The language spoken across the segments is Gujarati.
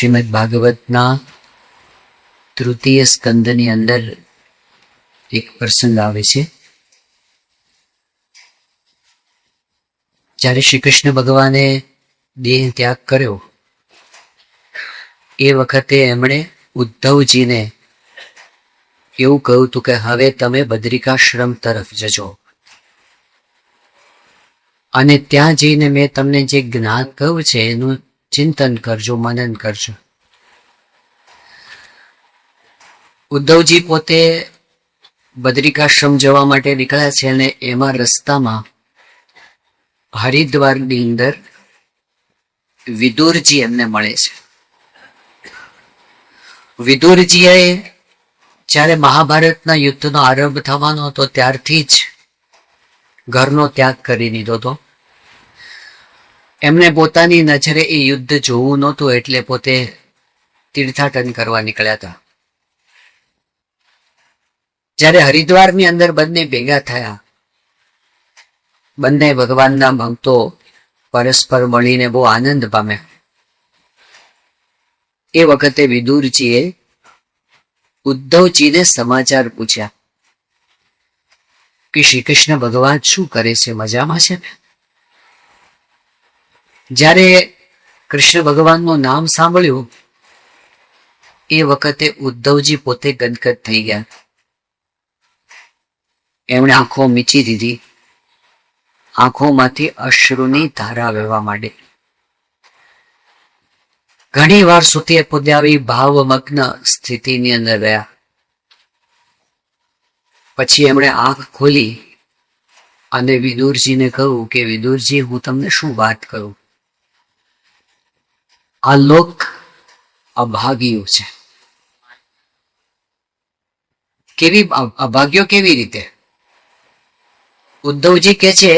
શ્રીમદ ભાગવતના તૃતીય સ્કંદની અંદર એક પ્રસંગ આવે છે. જ્યારે શ્રી કૃષ્ણ ભગવાને દેહ ત્યાગ કર્યો એ વખતે એમણે ઉદ્ધવજીને એવું કહ્યું હતું કે હવે તમે બદ્રિકાશ્રમ તરફ જજો અને ત્યાં જઈને મેં તમને જે જ્ઞાન કહ્યું છે એનું ચિંતન કરજો, મનન કરજો. ઉદ્ધવજી પોતે બદ્રિકાશ્રમ જવા માટે નીકળ્યા છે અને એમાં રસ્તામાં હરિદ્વારની અંદર વિદુરજી એમને મળે છે. વિદુરજીએ જ્યારે મહાભારતના યુદ્ધનો આરંભ થવાનો હતો ત્યારથી જ ઘરનો ત્યાગ કરી દીધો હતો. એમને પોતાની નજરે એ યુદ્ધ જોવું નહોતું એટલે પોતે તીર્થાટન કરવા નીકળ્યા હતા. જ્યારે હરિદ્વારની અંદર બંને ભેગા થયા, બંને ભગવાનના ભક્તો પરસ્પર મળીને બહુ આનંદ પામ્યા. એ વખતે વિદુરજીએ ઉદ્ધવજીને સમાચાર પૂછ્યા કે શ્રી કૃષ્ણ ભગવાન શું કરે છે, મજામાં છે? જ્યારે કૃષ્ણ ભગવાનનું નામ સાંભળ્યું એ વખતે ઉદ્ધવજી પોતે ગદગદ થઈ ગયા. એમણે આંખો મીચી દીધી, આંખોમાંથી અશ્રુની ધારા વહેવા માંડી. ઘણી વાર સુધી પોતે આવી ભાવમગ્ન સ્થિતિની અંદર રહ્યા. પછી એમણે આંખ ખોલી અને વિદુરજીને કહ્યું કે વિદુરજી, હું તમને શું વાત કરું? આ લોક અભાગ્યો છે. કેવી અભાગ્યો? કેવી રીતે? ઉદ્ધવજી કહે છે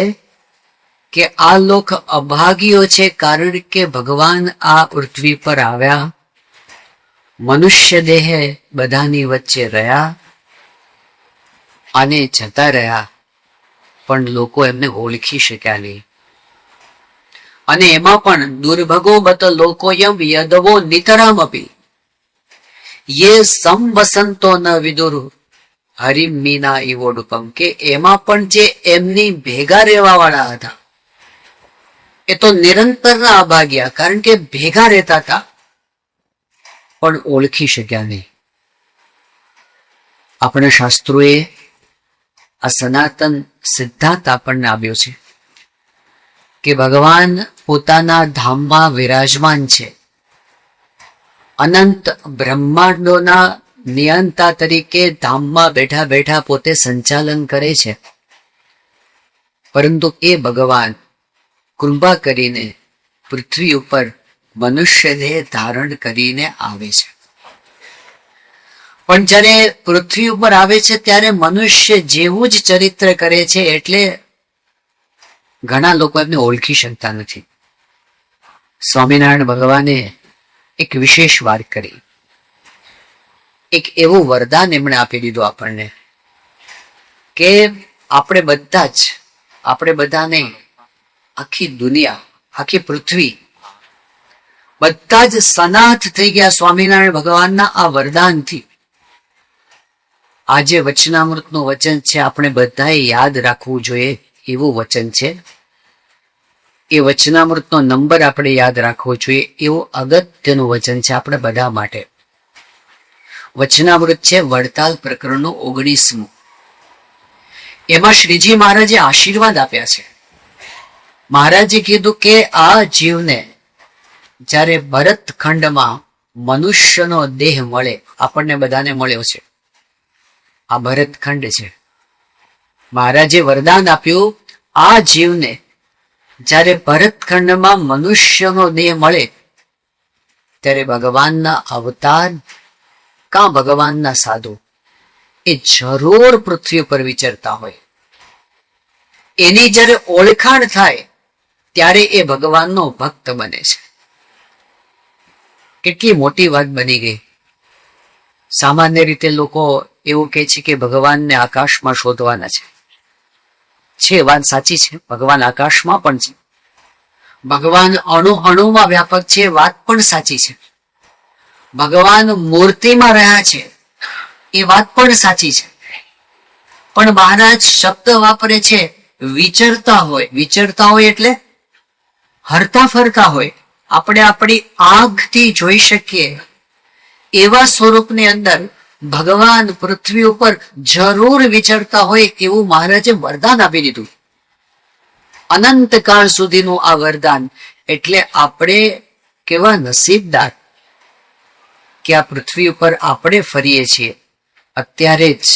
કે આ લોક અભાગ્યો છે કારણ કે ભગવાન આ પૃથ્વી પર આવ્યા, મનુષ્ય દેહે બધાની વચ્ચે રહ્યા અને જતા રહ્યા, પણ લોકો એમને ઓળખી શક્યા નહીં. અને એમાં પણ દુર્ભગો બત લોકોયમ યદવો નિતરામ અપી યે સંવસંતો ન વિદુર હરિમ મીના ઈવોડુપમ, કે એમાં પણ જે એમની ભેગા રહેવા વાળા હતા એ તો નિરંતરના અભાગ્યા, કારણ કે ભેગા રહેતા હતા પણ ઓળખી શક્યા નહીં. આપણા શાસ્ત્રોએ આ સનાતન સિદ્ધાંત આપણને આપ્યો છે કે ભગવાન પોતાના ધામમાં વિરાજમાન છે, અનંત બ્રહ્માંડોના નિયંતા તરીકે ધામમાં બેઠા બેઠા પોતે સંચાલન કરે છે. પરંતુ એ ભગવાન કૃપા કરીને પૃથ્વી ઉપર મનુષ્ય દેહ ધારણ કરીને આવે છે. પણ જ્યારે પૃથ્વી ઉપર આવે છે ત્યારે મનુષ્ય જેવું જ ચરિત્ર કરે છે, એટલે ઘણા લોકો એમને ઓળખી શકતા નથી. સ્વામિનારાયણ ભગવાને એક વિશેષ વાત કરી, એક એવું વરદાન એમણે આપી દીધું આપણને કે આપણે બધાને આખી દુનિયા, આખી પૃથ્વી બધા જ સનાથ થઈ ગયા સ્વામિનારાયણ ભગવાનના આ વરદાનથી. આજે વચનામૃતનું વચન છે, આપણે બધાએ યાદ રાખવું જોઈએ એવું વચન છે. એ વચનામૃતનો નંબર આપણે યાદ રાખવો જોઈએ એવું અગત્યનું વચન છે આપણે બધા માટે. વચનામૃત છે વડતાલ પ્રકરણનું 19મું. એમાં શ્રીજી મહારાજે આશીર્વાદ આપ્યા છે. મહારાજે કીધું કે આ જીવને જ્યારે ભરતખંડમાં મનુષ્યનો દેહ મળે, આપણને બધાને મળ્યો છે, આ ભરતખંડ છે. મહારાજે વરદાન આપ્યું, આ જીવને જ્યારે ભરતખંડમાં મનુષ્યનો દેહ મળે ત્યારે ભગવાનના અવતાર કાં ભગવાનના સાધુ એ જરૂર પૃથ્વી પર વિચરતા હોય. એની જ્યારે ઓળખાણ થાય ત્યારે એ ભગવાનનો ભક્ત બને છે. કેટલી મોટી વાત બની ગઈ. સામાન્ય રીતે લોકો એવું કહે છે કે ભગવાનને આકાશમાં શોધવાના છે. વાત સાચી છે, ભગવાન આકાશમાં પણ છે, ભગવાન અણુ અણુમાં વ્યાપક છે, વાત પણ સાચી છે. ભગવાન મૂર્તિમાં રહ્યા છે એ વાત પણ સાચી છે, પણ મહારાજ શબ્દ વાપરે છે વિચરતા હોય. વિચરતા હોય એટલે હરતા ફરતા હોય. આપણે આપણી આંખથી જોઈ શકીએ એવા સ્વરૂપની અંદર ભગવાન પૃથ્વી ઉપર જરૂર વિચરતા હોય એવું મહારાજે વરદાન આપી દીધું. અનંતકાળ સુધીનું આ વરદાન. એટલે આપણે કેવા નસીબદાર કે આ પૃથ્વી ઉપર આપણે ફરીએ છીએ. અત્યારે જ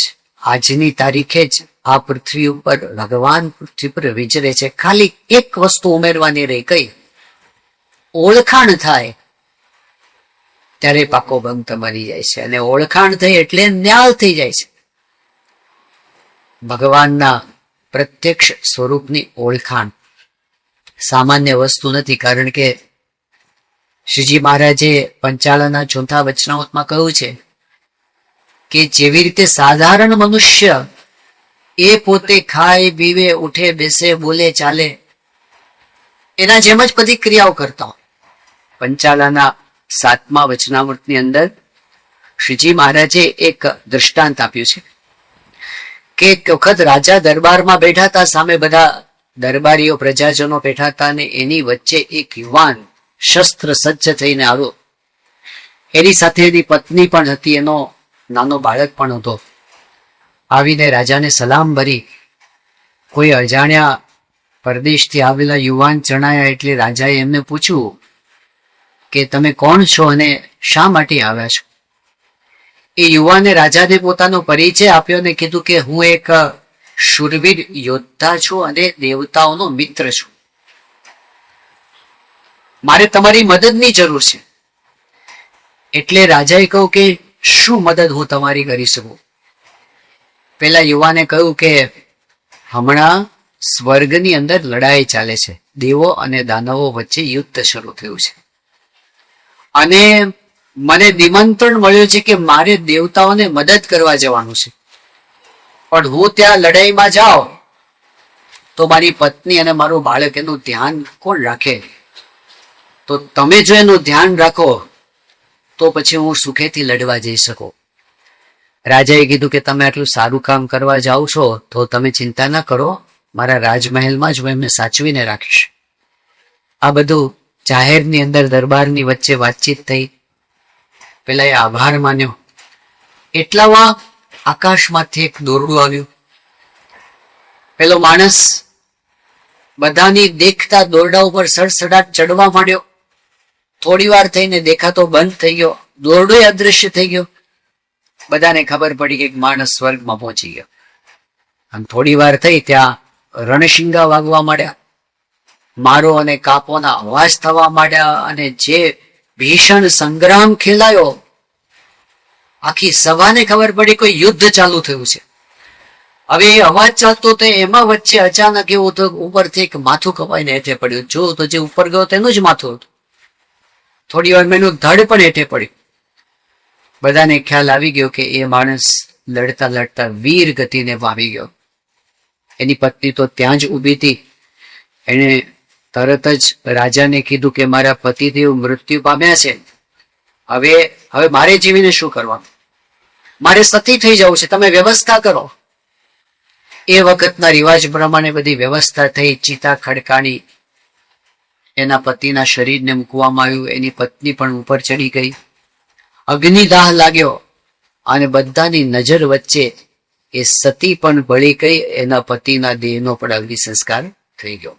આજની તારીખે જ આ પૃથ્વી ઉપર ભગવાન પૃથ્વી પર વિચરે છે. ખાલી એક વસ્તુ ઉમેરવાની રહી, કઈ? ઓળખાણ થાય ત્યારે પાકો ભંગ મરી જાય છે, અને ઓળખાણ થઈ એટલે ન્યાલ થઈ જાય છે. ભગવાનના પ્રત્યક્ષ સ્વરૂપની ઓળખાણ સામાન્ય વસ્તુ નથી. કારણ કે શ્રીજી મહારાજે પંચાળના ચોથા વચનામૃતમાં કહ્યું છે કે જેવી રીતે સાધારણ મનુષ્ય એ પોતે ખાય પીવે ઉઠે બેસે બોલે ચાલે એના જેમ જ બધી ક્રિયાઓ કરતા હોય. પંચાળના 7મા વચનામૃતની અંદર શ્રીજી મહારાજે એક દ્રષ્ટાંત આપ્યું છે કે એક વખત રાજા દરબારમાં બેઠા હતા, સામે બધા દરબારીઓ પ્રજાજનો બેઠા હતા, અને એની વચ્ચે એક યુવાન શસ્ત્ર સજ્જ થઈને આવ્યો. એની સાથે એની પત્ની પણ હતી, એનો નાનો બાળક પણ હતો. આવીને રાજાને સલામ ભરી. કોઈ અજાણ્યા પરદેશથી આવેલા યુવાન જણાયા એટલે રાજાએ એમને પૂછ્યું કે તમે કોણ છો અને શા માટે આવ્યા છો? એ યુવાને રાજાને પોતાનો પરિચય આપ્યો અને કીધું કે હું એક શૂરવીર યોદ્ધા છું અને દેવતાઓનો મિત્ર છું. મારે તમારી મદદની જરૂર છે. એટલે રાજાએ કહ્યું કે શું મદદ હું તમારી કરી શકું? પેલા યુવાને કહ્યું કે હમણાં સ્વર્ગની અંદર લડાઈ ચાલે છે, દેવો અને દાનવો વચ્ચે યુદ્ધ શરૂ થયું છે, અને મને નિમંત્રણ મળ્યું છે કે મારે દેવતાઓને મદદ કરવા જવાનું છે. પણ હું ત્યાં લડાઈમાં જાઉં તો મારી પત્ની અને મારું બાળક એનું ધ્યાન કોણ રાખે? તો તમે જો એનું ધ્યાન રાખો તો પછી હું સુખેથી લડવા જઈ શકું. રાજાએ કીધું કે તમે આટલું સારું કામ કરવા જાઓ છો તો તમે ચિંતા ના કરો, મારા રાજમહેલમાં જ હું એમને સાચવીને રાખીશ. આ બધું જાહેરની અંદર દરબારની વચ્ચે વાતચીત થઈ. પેલા એ આભાર માન્યો. એટલામાં આકાશમાંથી એક દોરડું આવ્યું. પેલો માણસ બધાની દેખતા દોરડા ઉપર સડસડાટ ચડવા માંડ્યો. થોડી વાર થઈને દેખાતો બંધ થઈ ગયો, દોરડો અદૃશ્ય થઈ ગયો. બધાને ખબર પડી કે માણસ સ્વર્ગમાં પહોંચી ગયો. અને થોડી વાર થઈ ત્યાં રણશિંગા વાગવા માંડ્યા, મારો અને કાપોના અવાજ થવા માંડ્યા, અને જે ભીષણ સંગ્રામ ખેલાયો. આખી સભાને ખબર પડી કોઈ યુદ્ધ ચાલુ થયું છે. હવે એ અવાજ ચાલતો હતો, એમાં વચ્ચે અચાનક એવું તો ઉપરથી એક માથું કપાઈને હેઠે પડ્યું. જો તો જે ઉપર ગયો તેનું જ માથું હતું. થોડી વાર એનું ધડ પણ હેઠે પડ્યું. બધાને ખ્યાલ આવી ગયો કે એ માણસ લડતા લડતા વીર ગતિને પામી ગયો. એની પત્ની તો ત્યાં જ ઊભી હતી. એને તરત જ રાજાને કીધું કે મારા પતિદેવ મૃત્યુ પામ્યા છે, હવે મારે જીવીને શું કરવાનું? મારે સતી થઈ જવું છે, તમે વ્યવસ્થા કરો. એ વખતના રિવાજ પ્રમાણે બધી વ્યવસ્થા થઈ. ચિતા ખડકાણી, એના પતિના શરીરને મૂકવામાં આવ્યું. એની પત્ની પણ ઉપર ચડી ગઈ. અગ્નિદાહ લાગ્યો અને બધાની નજર વચ્ચે એ સતી પણ બળી ગઈ. એના પતિના દેહનો પણ અગ્નિ સંસ્કાર થઈ ગયો.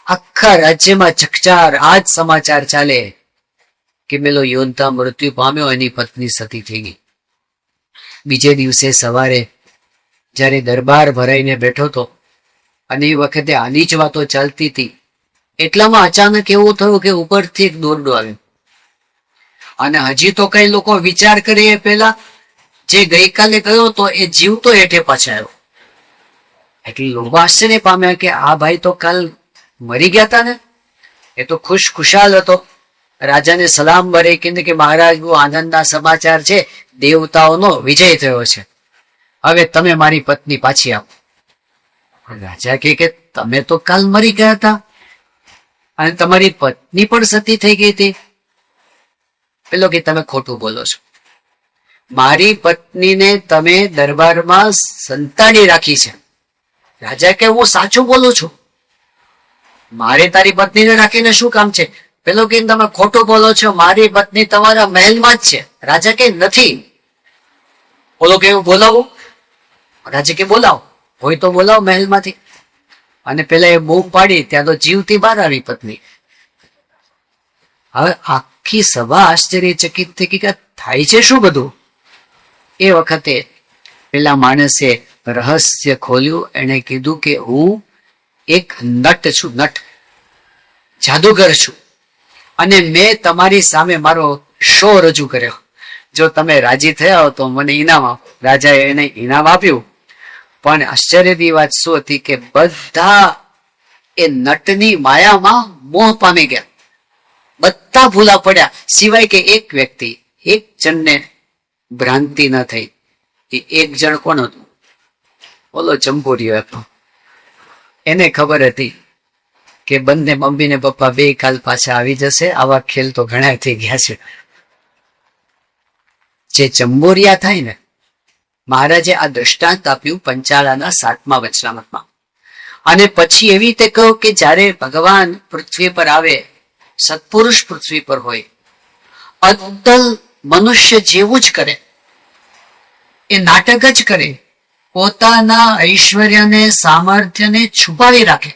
આખા રાજ્યમાં ચકચાર. આ જ સમાચાર ચાલે કે પેલો યોદ્ધા મૃત્યુ પામ્યો, એની પત્ની સતી થઈ ગઈ. બીજે દિવસે સવારે જ્યારે દરબાર ભરાઈને બેઠો હતો અને એ વખતે આની જ વાતો ચાલતી હતી, એટલામાં અચાનક એવું થયું કે ઉપરથી એક દોરડો આવ્યો. અને હજી તો કઈ લોકો વિચાર કરે એ પહેલા જે ગઈકાલે ગયો હતો એ જીવતો હેઠે પાછાયો. એટલે લોકો આશ્ચર્ય પામ્યા કે આ ભાઈ તો કાલ મરી ગયા હતા ને, એ તો ખુશાલ હતો. રાજાને સલામ ભરે કે મહારાજ બહુ આનંદના સમાચાર છે, દેવતાઓનો વિજય થયો છે, હવે તમે મારી પત્ની પાછી આપો. રાજા કે તમે તો કાલ મરી ગયા હતા અને તમારી પત્ની પણ સતી થઈ ગઈ હતી. પેલો કે તમે ખોટું બોલો છો, મારી પત્નીને તમે દરબારમાં સંતાડી રાખી છે. રાજા કે હું સાચું બોલું છું, મારે તારી પત્નીને રાખીને શું કામ છે? પેલો કે તમે ખોટું બોલો છો, મારી પત્ની તમારા મહેલમાં જ છે. રાજા કે નથી. બોલો કે હું બોલાવું? રાજા કે બોલાવો, હોય તો બોલાવો મહેલમાંથી. અને પેલા એ બૂમ પાડી, ત્યાં તો જીવતી બહાર આવી પત્ની. હવે આખી સભા આશ્ચર્યચકિત થઈ કે થાય છે શું બધું? એ વખતે પેલા માણસે રહસ્ય ખોલ્યું. એને કીધું કે હું એક નટ છું, નટ જાદુગર છું, અને મેં તમારી સામે મારો શો રજૂ કર્યો. જો તમે રાજી થયા હો તો મને ઇનામ આપો. રાજાએ એને ઇનામ આપ્યું. પણ આશ્ચર્યની વાત શું હતી કે બધા એ નટની માયામાં મોહ પામી ગયા, બધા ભૂલા પડ્યા, સિવાય કે એક વ્યક્તિ, એક જણને ભ્રાંતિ ન થઈ. એ એક જણ કોણ હતું? બોલો, ચંપુરિયો હતો. એને ખબર હતી કે બંને મમ્મી ને પપ્પા બે કાલ પાછા આવી જશે. આવા ખેલ તો ઘણા થઈ ગયા છે. જે ચંબોરિયા થાય ને, મહારાજે આ દ્રષ્ટાંત આપ્યું પંચાળાના 7મા વચનામૃતમાં. અને પછી એવી રીતે કહ્યું કે જ્યારે ભગવાન પૃથ્વી પર આવે, સત્પુરુષ પૃથ્વી પર હોય, અદ્દલ મનુષ્ય જેવું જ કરે, એ નાટક જ કરે, પોતાના ઐશ્વર્યને સામર્થ્યને છુપાવી રાખે.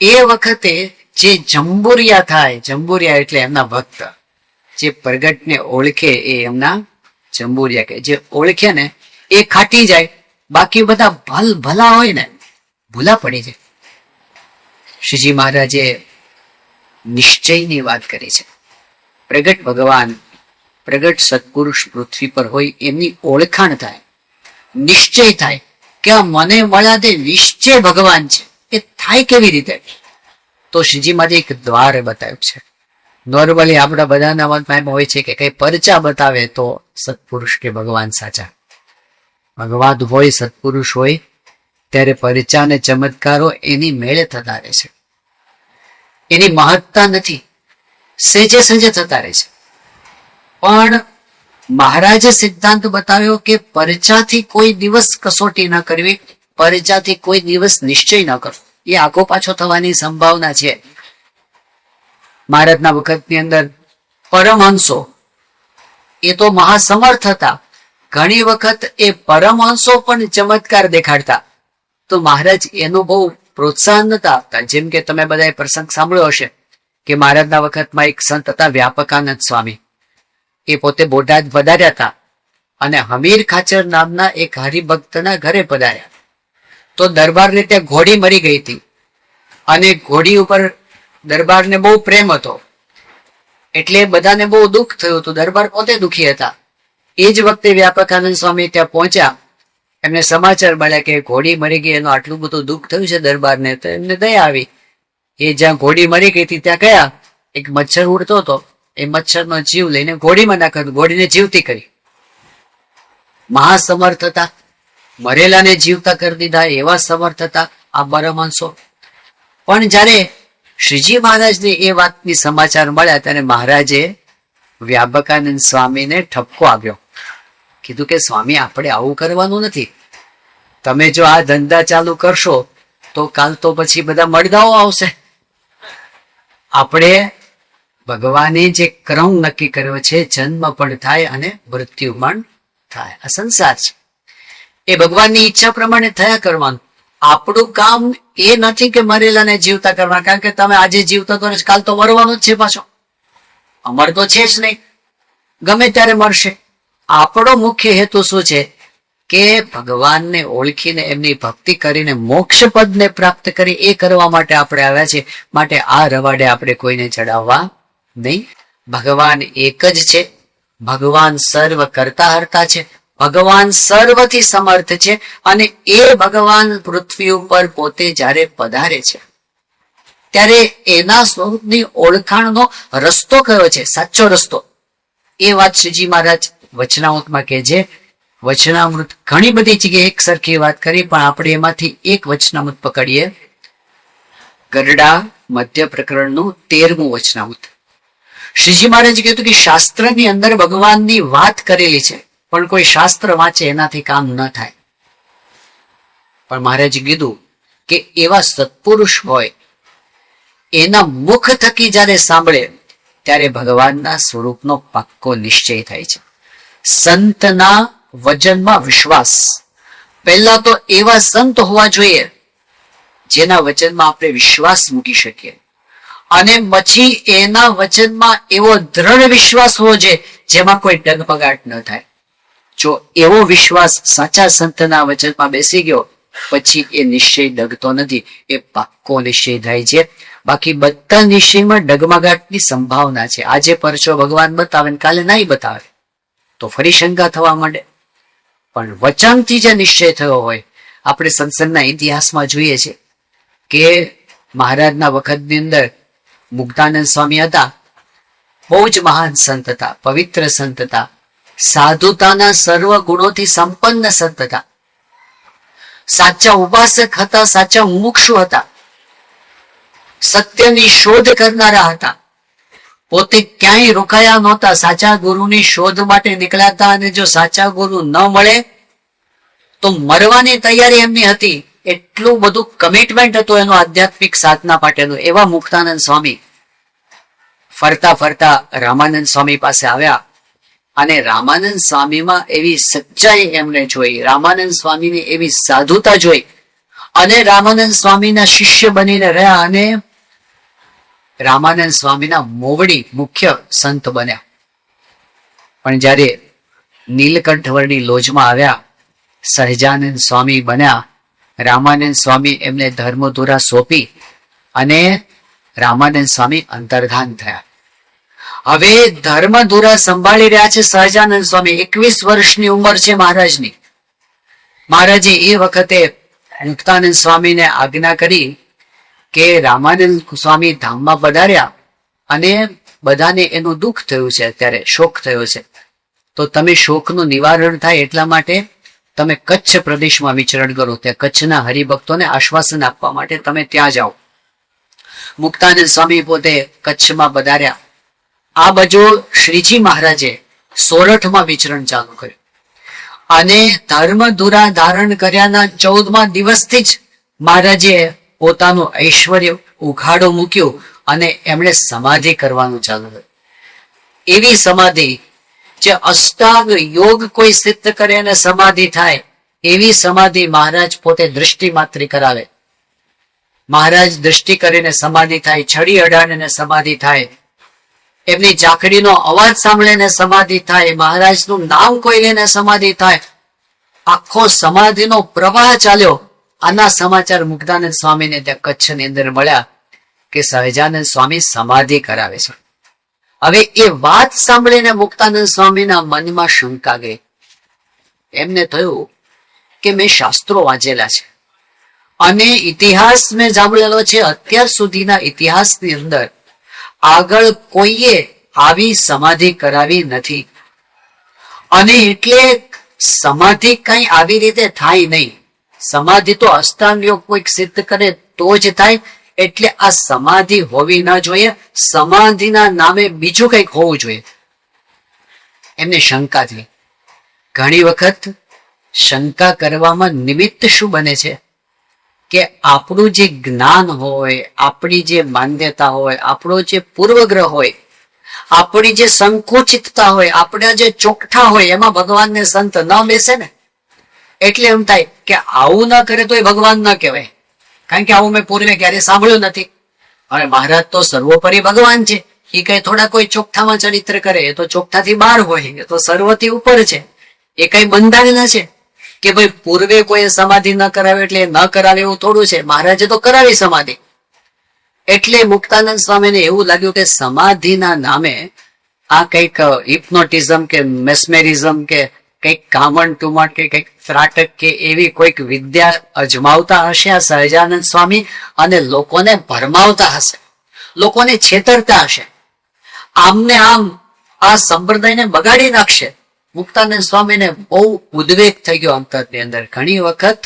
એ વખતે જે જંબુરિયા થાય, જંબુરિયા એટલે એમના ભક્ત, જે પ્રગટને ઓળખે એ એમના જંબુરિયા કે. જે ઓળખે ને એ ખાટી જાય, બાકી બધા ભલા હોય ને ભૂલા પડી જાય. શ્રીજી મહારાજે નિશ્ચયની વાત કરી છે. પ્રગટ ભગવાન, પ્રગટ સત્પુરુષ પૃથ્વી પર હોય, એમની ઓળખાણ થાય, નિશ્ચય થાય કે આ મને મળ્યા તે નિશ્ચય ભગવાન છે. એ થાય કેવી રીતે? તો શ્રીજી મહારાજે એક દ્વાર બતાવ્યું છે. નોર્મલી આપણા બધાના મનમાં એમ હોય છે કે કઈ પરચા બતાવે તો સત્પુરુષ કે ભગવાન સાચા. ભગવાન હોય, સત્પુરુષ હોય, ત્યારે પરચા અને ચમત્કારો એની મેળે થતા રહે છે. એની મહત્તા નથી, સેજે સેજે થતા રહે છે. પણ મહારાજે સિદ્ધાંત બતાવ્યો કે પરચાથી કોઈ દિવસ કસોટી ન કરવી, પરચાથી કોઈ દિવસ નિશ્ચય ન કરવો. એ આગો પાછો થવાની સંભાવના છે. મહારાજના વખતની અંદર પરમહંસો એ તો મહાસમર્થ હતા. ઘણી વખત એ પરમહંસો પણ ચમત્કાર દેખાડતા, તો મહારાજ એનું બહુ પ્રોત્સાહન નતા આપતા. જેમ કે તમે બધાએ પ્રસંગ સાંભળ્યો હશે કે મહારાજના વખતમાં એક સંત હતા વ્યાપકાનંદ સ્વામી. એ પોતે બોટાદ પધાર્યા હતા અને હમીર ખાચર નામના એક હરિભક્તના ઘરે પધાર્યા. તો દરબારને ત્યાં ઘોડી મરી ગઈ હતી અને ઘોડી ઉપર દરબારને બહુ પ્રેમ હતો, એટલે બધાને બહુ દુઃખ થયું હતું. દરબાર પોતે દુઃખી હતા. એ જ વખતે વ્યાપકાનંદ સ્વામી ત્યાં પહોંચ્યા. એમને સમાચાર મળ્યા કે ઘોડી મરી ગઈ, એનું આટલું બધું દુઃખ થયું છે દરબારને. તો એમને દયા આવી. એ જ્યાં ઘોડી મરી ગઈ હતી ત્યાં ગયા. એક મચ્છર ઉડતો હતો, એ મચ્છરનો જીવ લઈને ઘોડીમાં નાખ્યો, ઘોડીને જીવતી કરી. મહાસમર્થ હતા, મરેલાને જીવતા કરી દીધા, એવા સમર્થ હતા આ પરમહંસો. પણ જ્યારે શ્રીજી મહારાજને એ વાતની સમાચાર મળ્યા ત્યારે મહારાજે વ્યાપકાનંદ સ્વામીને ઠપકો આપ્યો. કીધું કે સ્વામી, આપણે આવું કરવાનું નથી. તમે જો આ ધંધા ચાલુ કરશો તો કાલ તો પછી બધા મળદાઓ આવશે. આપણે ભગવાને જે ક્રમ નક્કી કર્યો છે, જન્મ પણ થાય અને મૃત્યુ પણ થાય, આ સંસાર છે. એ ભગવાનની ઈચ્છા પ્રમાણે થયા કરવાનું. આપણું કામ એ નથી કે મરેલાને જીવતા કરવા, કારણ કે તમે આજે જીવતા કરો કાલ તો મરવાનું જ છે પાછો. અમર તો છે જ નહીં, ગમે ત્યારે મરશે. આપણો મુખ્ય હેતુ શું છે કે ભગવાનને ઓળખીને એમની ભક્તિ કરીને મોક્ષ પદને પ્રાપ્ત કરી, એ કરવા માટે આપણે આવ્યા છે. માટે આ રવાડે આપણે કોઈને ચડાવવા નહીં. ભગવાન એક જ છે, ભગવાન સર્વ કરતા હરતા છે, ભગવાન સર્વથી સમર્થ છે. અને એ ભગવાન પૃથ્વી ઉપર પોતે જ્યારે પધારે છે ત્યારે એના સ્વરૂપની ઓળખાણનો રસ્તો કયો છે, સાચો રસ્તો, એ વાત શ્રીજી મહારાજ વચનામૃતમાં કહે છે. વચનામૃત ઘણી બધી જગ્યાએ એક સરખી વાત કરી, પણ આપણે એમાંથી એક વચનામૃત પકડીએ. ગરડા મધ્ય પ્રકરણનું 13મું વચનામૃત. શ્રીજી મહારાજ કીધું કે શાસ્ત્રની અંદર ભગવાનની વાત કરેલી છે, પણ કોઈ શાસ્ત્ર વાંચે એનાથી કામ ન થાય. પણ મહારાજે કીધું કે એવા સત્પુરુષ હોય એના મુખ થકી જ્યારે સાંભળે ત્યારે ભગવાનના સ્વરૂપનો પાક્કો નિશ્ચય થાય છે. સંતના વચનમાં વિશ્વાસ. પહેલા તો એવા સંત હોવા જોઈએ જેના વચનમાં આપણે વિશ્વાસ મૂકી શકીએ, અને પછી એના વચનમાં એવો દ્રઢ વિશ્વાસ હોવો જોઈએ જેમાં કોઈ ડગમગાટ ન થાય. જો એવો વિશ્વાસ સાચા સંતના વચનમાં બેસી ગયો પછી એ નિશ્ચય ડગતો નથી, એ પાક્કો નિશ્ચય થાય છે. બાકી બધા નિશ્ચયમાં ડગમગાટની સંભાવના છે. આજે પરચો ભગવાન બતાવે ને કાલે નહીં બતાવે તો ફરી શંકા થવા માંડે. પણ વચનથી જે નિશ્ચય થયો હોય, આપણે સંસારના ઇતિહાસમાં જોઈએ છે કે મહારાજના વખતની અંદર મુક્તાનંદ સ્વામી હતા, બહુ જ મહાન સંત હતા, પવિત્ર સંત હતા, સાધુતાના સર્વ ગુણોથી સંપન્ન સંત હતા, સાચા ઉપાસક હતા, સાચા મુમુક્ષુ હતા, સત્યની શોધ કરનારા હતા, પોતે ક્યાંય રોકાયા નહોતા, સાચા ગુરુની શોધ માટે નીકળ્યા હતા, અને જો સાચા ગુરુ ન મળે તો મરવાની તૈયારી એમની હતી. એટલું બધું કમિટમેન્ટ હતું એનું આધ્યાત્મિક સાધના માટેનું. એવા મુક્તાનંદ સ્વામી ફરતા ફરતા રામાનંદ સ્વામી પાસે આવ્યા, અને રામાનંદ સ્વામીમાં એવી સચ્ચાઈ એમણે જોઈ, રામાનંદ સ્વામીની એવી સાધુતા જોઈ, અને રામાનંદ સ્વામીના શિષ્ય બનીને રહ્યા, અને રામાનંદ સ્વામીના મોવડી મુખ્ય સંત બન્યા. પણ જ્યારે નીલકંઠવરની લોજમાં આવ્યા, સહજાનંદ સ્વામી બન્યા, રામાનંદ સ્વામી એમને ધર્મધુરા સોંપી અને રામાનંદ સ્વામી અંતર્ધાન થયા. હવે ધર્મધુરા સંભાળી રહ્યા છે સહજાનંદ સ્વામી. 21 વર્ષની ઉંમર છે મહારાજની. મહારાજે એ વખતે મુક્તાનંદ સ્વામીને આજ્ઞા કરી કે રામાનંદ સ્વામી ધામમાં પધાર્યા અને બધાને એનું દુઃખ થયું છે, અત્યારે શોક થયો છે, તો તમે શોકનું નિવારણ થાય એટલા માટે તમે કચ્છ પ્રદેશમાં વિચરણ કરો, ત્યાં કચ્છના હરિભક્તોને આશ્વાસન આપવા માટે તમે ત્યાં જાઓ. મુક્તાનંદ સ્વામી પોતે કચ્છમાં પધાર્યા. આ બાજુ શ્રીજી મહારાજે સોરઠમાં વિચરણ ચાલુ કર્યું, અને ધર્મધુરા ધારણ કર્યાના 14મા દિવસથી જ મહારાજે પોતાનું ઐશ્વર્ય ઉઘાડો મૂક્યો અને એમણે સમાધિ કરવાનું ચાલુ કર્યું. એવી સમાધિ જે અષ્ટાંગ યોગ કોઈ સિદ્ધ કરે અને સમાધિ થાય, એવી સમાધિ મહારાજ પોતે દ્રષ્ટિ માત્રી કરાવે. મહારાજ દ્રષ્ટિ કરીને સમાધિ થાય, છડી અડાડીને સમાધિ થાય, એમની ચાકડીનો અવાજ સાંભળીને સમાધિ થાય, મહારાજનું નામ કોઈ લઈને સમાધિ થાય. આખો સમાધિનો પ્રવાહ ચાલ્યો. આના સમાચાર મુક્તાનંદ સ્વામીને ત્યાં કચ્છની અંદર મળ્યા કે સહજાનંદ સ્વામી સમાધિ કરાવે છે. હવે એ વાત સાંભળીને મુક્તાનંદ સ્વામીના મનમાં શંકા ગઈ. એમને થયું કે મેં શાસ્ત્રો વાંચેલા છે અને ઇતિહાસ મેં સાંભળેલો છે, અત્યાર સુધીના ઇતિહાસની અંદર આગળ કોઈએ આવી સમાધિ કરાવી નથી, અને એટલે સમાધિ કઈ આવી રીતે થાય નહીં. સમાધિ તો અષ્ટાંગ યોગ કોઈક સિદ્ધ કરે તો જ થાય, એટલે આ સમાધિ હોવી ના જોઈએ, સમાધિના નામે બીજું કંઈક હોવું જોઈએ. એમને શંકા થઈ. ઘણી વખત શંકા કરવામાં નિમિત્ત શું બને છે કે આપણું જે જ્ઞાન હોય, આપણી જે માન્યતા હોય, આપણો જે પૂર્વગ્રહ હોય, આપણી જે સંકુચિતતા હોય, આપણા જે ચોકઠા હોય, એમાં ભગવાનને સંત ન બેસે ને. એટલે એમ થાય કે આવું ના કરે તો એ ભગવાન ના કહેવાય, કારણ કે આવું મેં પૂર્વે ક્યારે સાંભળ્યું નથી. અને મહારાજ તો સર્વોપરી ભગવાન છે, એ કઈ થોડા કોઈ ચોકઠામાં ચરિત્ર કરે, એ તો ચોકઠાથી બહાર હોય, એ તો સર્વથી ઉપર છે. એ કઈ બંધાયેલા છે કે ભાઈ પૂર્વે કોઈ સમાધિ ન કરાવે એટલે ન કરાવે એવું થોડું છે. મહારાજે તો કરાવી સમાધિ. એટલે મુક્તાનંદ સ્વામીને એવું લાગ્યું કે સમાધિના નામે આ કંઈક હિપ્નોટિઝમ કે મેસ્મેરિઝમ કે કંઈક કામણ ટુમણ કે કંઈક ત્રાટક કે એવી કોઈક વિદ્યા અજમાવતા હશે આ સહજાનંદ સ્વામી, અને લોકોને ભરમાવતા હશે, લોકોને છેતરતા હશે, આમને આમ આ સંપ્રદાયને બગાડી નાખશે. મુક્તાનંદ સ્વામીને બહુ ઉદ્વેગ થઈ ગયો અંતરની અંદર. ઘણી વખત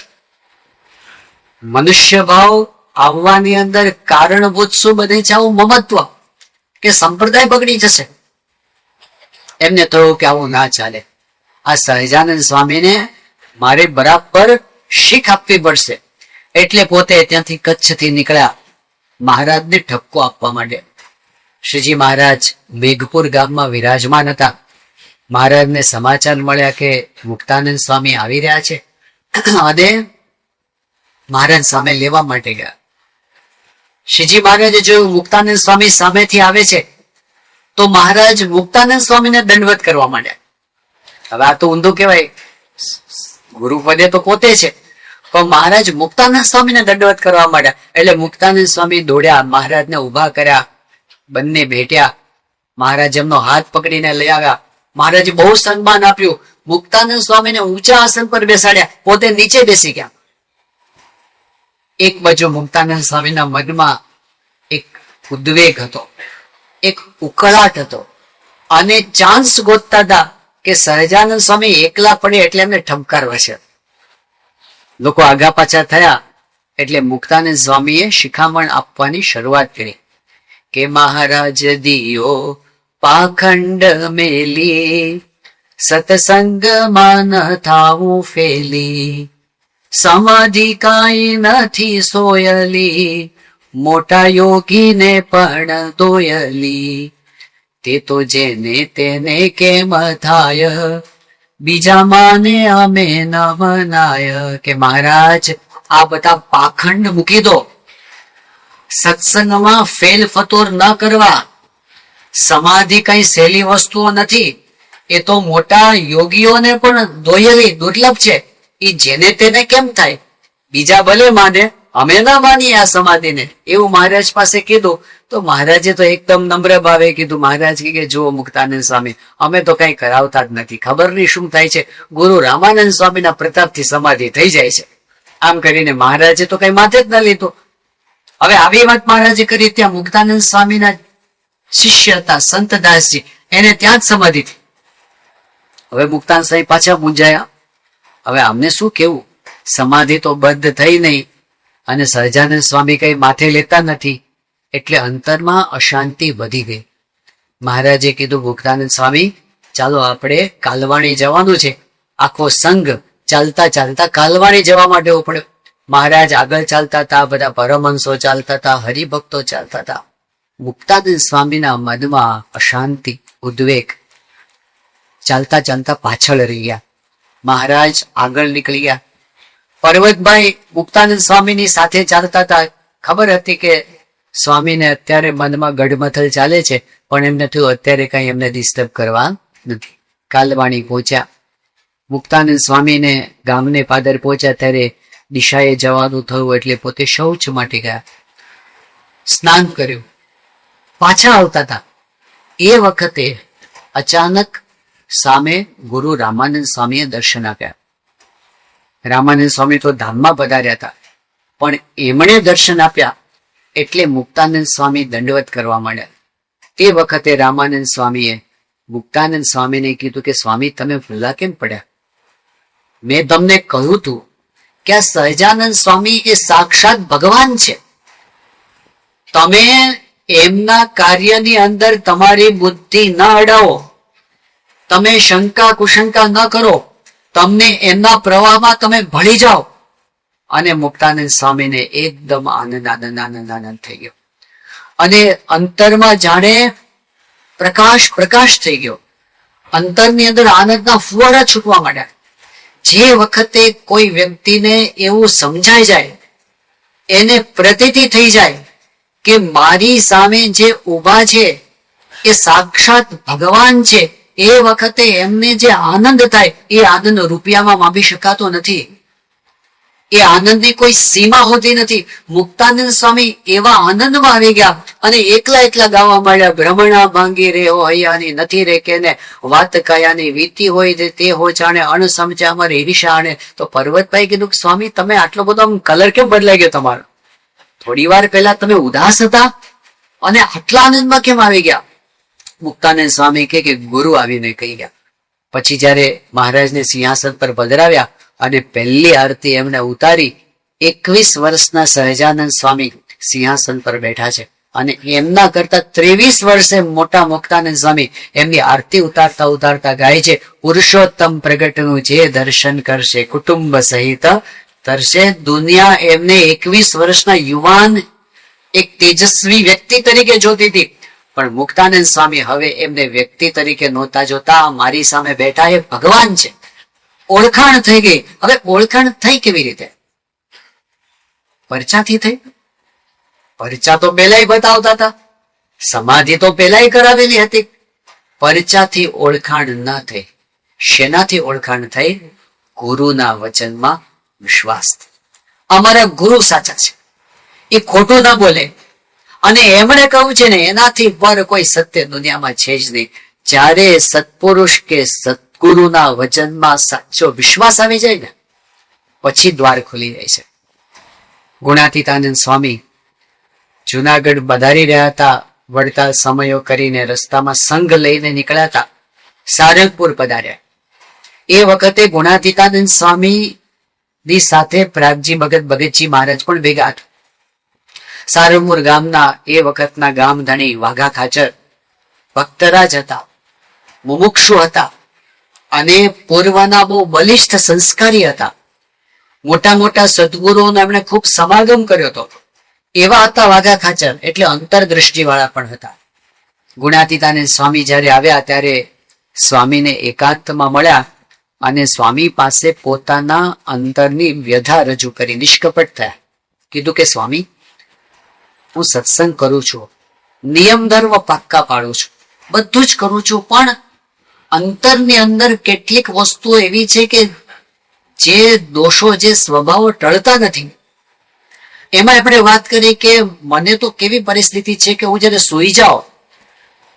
મનુષ્ય ભાવ આવવાની અંદર કારણભૂત શું બને છે? આવું મમત્વ. કે સંપ્રદાય બગડી જશે. એમને થયું કે આવું ના ચાલે, આ સહજાનંદ સ્વામીને મારે બરાબર શીખ આપવી પડશે. એટલે પોતે ત્યાંથી કચ્છથી નીકળ્યા, મહારાજને ઠપકો આપવા માંડ્યા. શ્રીજી મહારાજ મેઘપુર ગામમાં વિરાજમાન હતા. મહારાજને સમાચાર મળ્યા કે મુક્તાનંદ સ્વામી આવી રહ્યા છે અને મહારાજ સામે લેવા માટે ગયા. શ્રીજી મહારાજે જોયું મુક્તાનંદ સ્વામી સામેથી આવે છે તો મહારાજ મુક્તાનંદ સ્વામીને દંડવત કરવા માંડ્યા. હવે આ તો ઊંધું કહેવાય, ગુરુપદે તો પોતે છે, પણ મહારાજ મુક્તાનંદ સ્વામીને દંડવત કરવા માંડ્યા. એટલે મુક્તાનંદ સ્વામી દોડ્યા, મહારાજને ઉભા કર્યા, બંને ભેટ્યા. મહારાજ એમનો હાથ પકડીને લઈ આવ્યા. મહારાજે બહુ સન્માન આપ્યું. મુક્તાનંદ સ્વામીને ઊંચા આસન પર બેસાડ્યા, પોતે નીચે બેસી ગયા. એક બાજુ મુક્તાનંદ સ્વામીના મનમાં એક ઉદ્વેગ હતો, એક ઉકળાટ હતો અને ચાન્સ ગોતતા હતા કે સહજાનંદ સ્વામી એકલા પડે એટલે એમને ઠપકારવા છે. લોકો આગા પાછા થયા એટલે મુક્તાનંદ સ્વામીએ શિખામણ આપવાની શરૂઆત કરી કે મહારાજ દિયો પાખંડ મેલી, સત્સંગમાં ન થાવું ફેલી, સમાધિ કાંઈ નથી સોયલી, મોટા યોગીને પણ દોયલી, તે તો જેને તેને કેમ થાય, બીજા માને અમે ન મનાય. કે મહારાજ આ બધા પાખંડ મૂકી દો, સત્સંગમાં ફેલ ફતોર ન કરવા. સમાધિ કઈ સહેલી વસ્તુઓ નથી, એ તો મોટા યોગીઓને પણ દોયલી દુર્લભ છે. એ જેને તેને કેમ થાય, બીજા ભલે માને, અમે ના માનીએ આ સમાધિને, એવું મહારાજ પાસે કીધું. તો મહારાજે તો એકદમ નમ્ર ભાવે કીધું, મહારાજ કે જુઓ મુક્તાનંદ સ્વામી, અમે તો કઈ કરાવતા જ નથી, ખબર નહીં શું થાય છે, ગુરુ રામાનંદ સ્વામીના પ્રતાપથી સમાધિ થઈ જાય છે. આમ કરીને મહારાજે તો કઈ માથે જ ન લીધું. હવે આવી વાત મહારાજે કરી. ત્યાં મુક્તાનંદ સ્વામીના શિષ્ય હતા સંતદાસજી, એને ત્યાં જ સમાધિ થઈ. હવે મુક્તાનંદ સ્વામી પાછા મૂંઝાયા. હવે અમને શું કેવું, સમાધિ તો બંધ થઈ નહીં અને સહજાનંદ સ્વામી કઈ માથે લેતા નથી. એટલે અંતરમાં અશાંતિ વધી ગઈ. મહારાજે કીધું મુક્તાનંદ સ્વામી ચાલો આપણે કાલવાણી જવાનું છે. આખો સંઘ ચાલતા ચાલતા કાલવાણી જવા માટે ઉપડ્યો. મહારાજ આગળ ચાલતા હતા, બધા પરમહંસો ચાલતા હતા, હરિભક્તો ચાલતા હતા. મુક્તાનંદ સ્વામીના મનમાં અશાંતિ, ઉદ્વેગ. ચાલતા ચાલતા પાછળ રહી ગયા. મહારાજ આગળ નીકળી ગયા. પર્વતભાઈ મુક્તાનંદ સ્વામીની સાથે ચાલતા હતા. ખબર હતી કે સ્વામીને અત્યારે મનમાં ગઢમથલ ચાલે છે, પણ એમને થયું અત્યારે કઈ એમને ડિસ્ટર્બ કરવા નથી. કાલવાણી પહોંચ્યા. મુક્તાનંદ સ્વામીને ગામને પાદર પહોંચ્યા ત્યારે દિશાએ જવાનું થયું એટલે પોતે શૌચ માટે ગયા. સ્નાન કર્યું, પાછા આવતા હતા. એ વખતે અચાનક સામે ગુરુ રામાનંદ સ્વામીએ દર્શન આપ્યા. રામાનંદ સ્વામી તો ધામમાં પધાર્યા હતા, પણ એમણે દર્શન આપ્યા એટલે મુક્તાનંદ સ્વામી દંડવત કરવા માંડ્યા. તે વખતે રામાનંદ સ્વામીએ મુક્તાનંદ સ્વામીને કીધું કે સ્વામી તમે ભૂલા કેમ પડ્યા? મેં તમને કહ્યું હતું કે આ સહજાનંદ સ્વામી એ સાક્ષાત ભગવાન છે. તમે એમના કાર્યની અંદર તમારી બુદ્ધિ ન અડાવો, તમે શંકા કુશંકા ન કરો, તમને એમના પ્રવાહમાં તમે ભળી જાઓ. અને મુક્તાનંદ સ્વામીને એકદમ આનંદ આનંદ આનંદ આનંદ થઈ ગયો અને અંતરમાં જાણે પ્રકાશ પ્રકાશ થઈ ગયો. અંતરની અંદર આનંદના ફુવારા છૂટવા માંડ્યા. જે વખતે કોઈ વ્યક્તિને એવું સમજાઈ જાય, એને પ્રતીતિ થઈ જાય કે મારી સામે જે ઊભા છે એ સાક્ષાત ભગવાન છે, એ વખતે એમને જે આનંદ થાય એ આનંદ રૂપિયામાં માપી શકાતો નથી. એ આનંદની કોઈ સીમા હોતી નથી. મુક્તાનંદ સ્વામી એવા આનંદમાં આવી ગયા અને એકલા એકલા ગાવા માંડ્યા. ભ્રમણા ભાંગી રે હો હૈયાની નથી રે કે ને વાત કયાની વીતી હોય તે હો જાણે અણ સમજે અમારે ઈર્ષા આણે. તો પર્વતભાઈ કીધું કે સ્વામી તમે આટલો બધો કલર કેમ બદલાઈ ગયો તમારો? થોડી વાર પહેલા તમે ઉદાસ હતા અને આટલા આનંદમાં કેમ આવી ગયા? મુક્તાનંદ સ્વામી કે ગુરુ આવીને કહી ગયા. પછી જયારે મહારાજને સિંહાસન પર પધરાવ્યા અને પહેલી આરતી એમને ઉતારી, 21 વર્ષના સહજાનંદ સ્વામી સિંહાસન પર બેઠા છે. અને એમના કરતા 23 વર્ષે મોટા મુક્તાનંદ સ્વામી એમની આરતી ઉતારતા ઉતારતા ગાય છે, પુરુષોત્તમ પ્રગટનું જે દર્શન કરશે કુટુંબ સહિત તરશે. દુનિયા એમને 21 વર્ષના યુવાન એક તેજસ્વી વ્યક્તિ તરીકે જોતી હતી, પણ મુક્તાનંદ સ્વામી હવે એમને વ્યક્તિ તરીકે નહોતા જોતા. મારી સામે બેઠા એ ભગવાન છે. ઓળખાણ થઈ ગઈ. હવે ઓળખાણ થઈ કેવી રીતે? પરચાથી થઈ. પરચા તો પેલાય બતાવતા હતા, સમાધિ તો પેલાય કરાવેલી હતી. પરચાથી ઓળખાણ ન થઈ. શેનાથી ઓળખાણ થઈ? ગુરુના વચનમાં વિશ્વાસ. અમારા ગુરુ સાચા છે, એ ખોટું ના બોલે, અને એમણે કહ્યું છે ને એનાથી પર કોઈ સત્ય દુનિયામાં છે જ નહીં. જ્યારે સત્પુરુષ કે સદગુરુના વચનમાં સાચો વિશ્વાસ આવી જાય ને પછી દ્વાર ખુલી જાય છે. ગુણાતીતાનંદ સ્વામી જુનાગઢ વધારી રહ્યા હતા. વળતા સમયો કરીને રસ્તામાં સંઘ લઈને નીકળ્યા હતા. સારંગપુર પધાર્યા. એ વખતે ગુણાતીતાનંદ સ્વામી ની સાથે પ્રાગજી ભગત ભગતજી મહારાજ પણ ભેગા હતા. સારંગપુર ગામના એ વખતના ગામ ધણી વાઘા ખાચર ભક્તરાજ હતા, મુમુક્ષુ હતા, અને પૂર્વના બહુ બલિષ્ઠ સંસ્કારી હતા. મોટા મોટા સદગુરુઓનો એમણે ખૂબ સમાગમ કર્યો હતો. એવા હતા વાઘા ખાચર, એટલે અંતરદ્રષ્ટિ વાળા પણ હતા. ગુણાતીતાનંદ સ્વામી જયારે આવ્યા ત્યારે સ્વામીને એકાંતમાં મળ્યા અને સ્વામી પાસે પોતાના અંતરની વ્યથા રજૂ કરી નિષ્કપટ થયા. કીધું કે સ્વામી, હું સત્સંગ કરું છું, નિયમ ધર્મ પાક્કા પાડું છું, બધું જ કરું છું, પણ અંતરની અંદર કેટલીક વસ્તુઓ એવી છે કે જે દોષો, જે સ્વભાવો ટળતા નથી. એમાં આપણે વાત કરી કે મને તો કેવી પરિસ્થિતિ છે કે હું જયારે સૂઈ જાઉં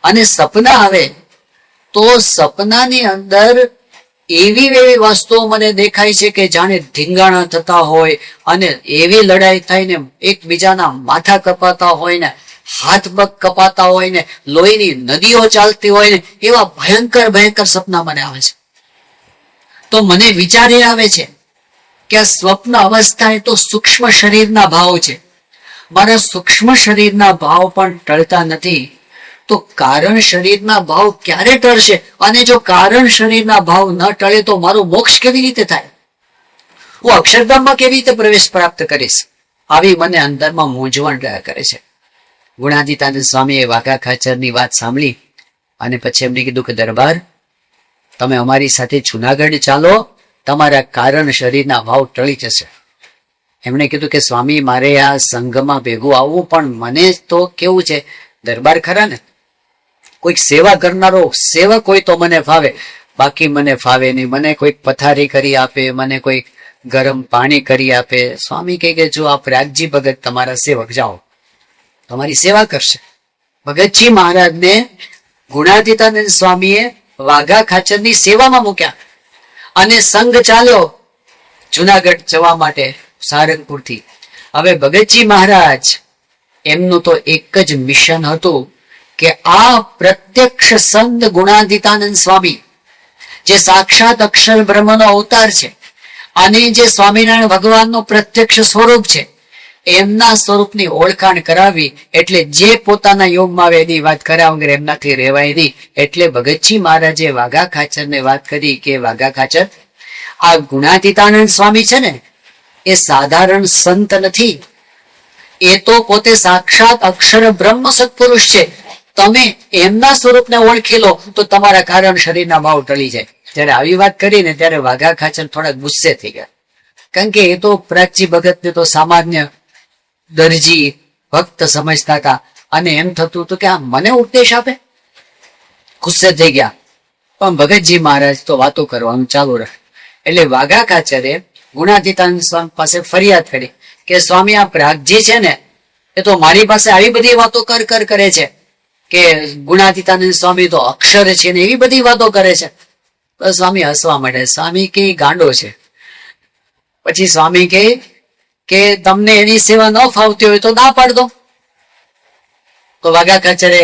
અને સપના આવે તો સપનાની અંદર એવી એવી વસ્તુઓ મને દેખાય છે કે જાણે ધીંગાણા થતા હોય, અને એવી લડાઈ થાય ને એકબીજાના માથા કપાતા હોય ને હાથ પગ કપાતા હોય ને લોહીની નદીઓ ચાલતી હોય ને એવા ભયંકર ભયંકર સપના મને આવે છે. તો મને વિચાર એ આવે છે કે આ સ્વપ્ન અવસ્થા એ તો સૂક્ષ્મ શરીરના ભાવ છે. મારા સૂક્ષ્મ શરીરના ભાવ પણ ટળતા નથી, તો કારણ શરીરના ભાવ ક્યારે ટળશે? અને જો કારણ શરીરના ભાવ ન ટળે તો મારું મોક્ષ કેવી રીતે થાય? હું અક્ષરધામમાં કેવી રીતે પ્રવેશ પ્રાપ્ત કરીશ? આવી મને અંદરમાં મૂંઝવણ રહ્યા કરે છે. ગુણાતીતાનંદ સ્વામીએ વાઘા ખાચરની વાત સાંભળી અને પછી એમને કીધું કે દરબાર, તમે અમારી સાથે જુનાગઢ ચાલો, તમારા કારણ શરીરના ભાવ ટળી જશે. એમણે કીધું કે સ્વામી, મારે આ સંઘમાં ભેગું આવવું, પણ મને તો કેવું છે, દરબાર ખરા ને, કોઈક સેવા કરનારો સેવક હોય તો મને ફાવે, બાકી મને ફાવે નહીં. મને કોઈક પથારી કરી આપે, મને કોઈક ગરમ પાણી કરી આપે. સ્વામી કહે કે જો આ પ્રાગજી ભગત તમારા સેવક, જાઓ, તમારી સેવા કરશે. ભગતજી મહારાજને ગુણાતીતાનંદ સ્વામીએ વાઘા ખાચરની સેવામાં મૂક્યા અને સંઘ ચાલ્યો જુનાગઢ જવા માટે સારંગપુરથી. હવે ભગતજી મહારાજ એમનું તો એક જ મિશન હતું કે આ પ્રત્યક્ષ સંત ગુણાતીતાનંદ સ્વામી જે સાક્ષાત અક્ષર બ્રહ્મનો અવતાર છે અને જે સ્વામિનારાયણ ભગવાનનું પ્રત્યક્ષ સ્વરૂપ છે, એમના સ્વરૂપની ઓળખાણ કરાવી. એટલે જે પોતાના યોગમાં આવે એની વાત કર્યા વગર એમનાથી રહેવાય નહીં. એટલે ભગતજી મહારાજે વાઘા ખાચરને વાત કરી કે વાઘા ખાચર, આ ગુણાતીતાનંદ સ્વામી છે ને એ સાધારણ સંત નથી, એ તો પોતે સાક્ષાત અક્ષર બ્રહ્મ સત્પુરુષ છે. તમે એમના સ્વરૂપને ઓળખી લો તો તમારા કારણ શરીરના ભાવ ટળી જાય. જયારે આવી વાત કરીને ત્યારે વાઘા ખાચર થોડા ગુસ્સે થઈ ગયા, કારણ કે એ તો પ્રાગજી ભગતને તો સામાન્ય દરજી ભક્ત સમજતા હતા અને એમ થતું હતું કે આ મને ઉપદેશ આપે. ગુસ્સે થઈ ગયા. પણ ભગતજી મહારાજ તો વાતો કરવાનું ચાલુ રહે. એટલે વાઘા ખાચરે ગુણાતીતાનંદ સ્વામી પાસે ફરિયાદ કરી કે સ્વામી, આ પ્રાગજી છે ને એ તો મારી પાસે આવી બધી વાતો કરે છે કે ગુણાતીતાનંદ સ્વામી તો અક્ષર છે ને એવી બધી વાતો કરે છે. તો સ્વામી હસવા માંડે. સ્વામી કે ગાંડો છે. પછી સ્વામી કે તમને એની સેવા ન ફાવતી હોય તો ના પાડ દો. તો વાઘા ખાચરે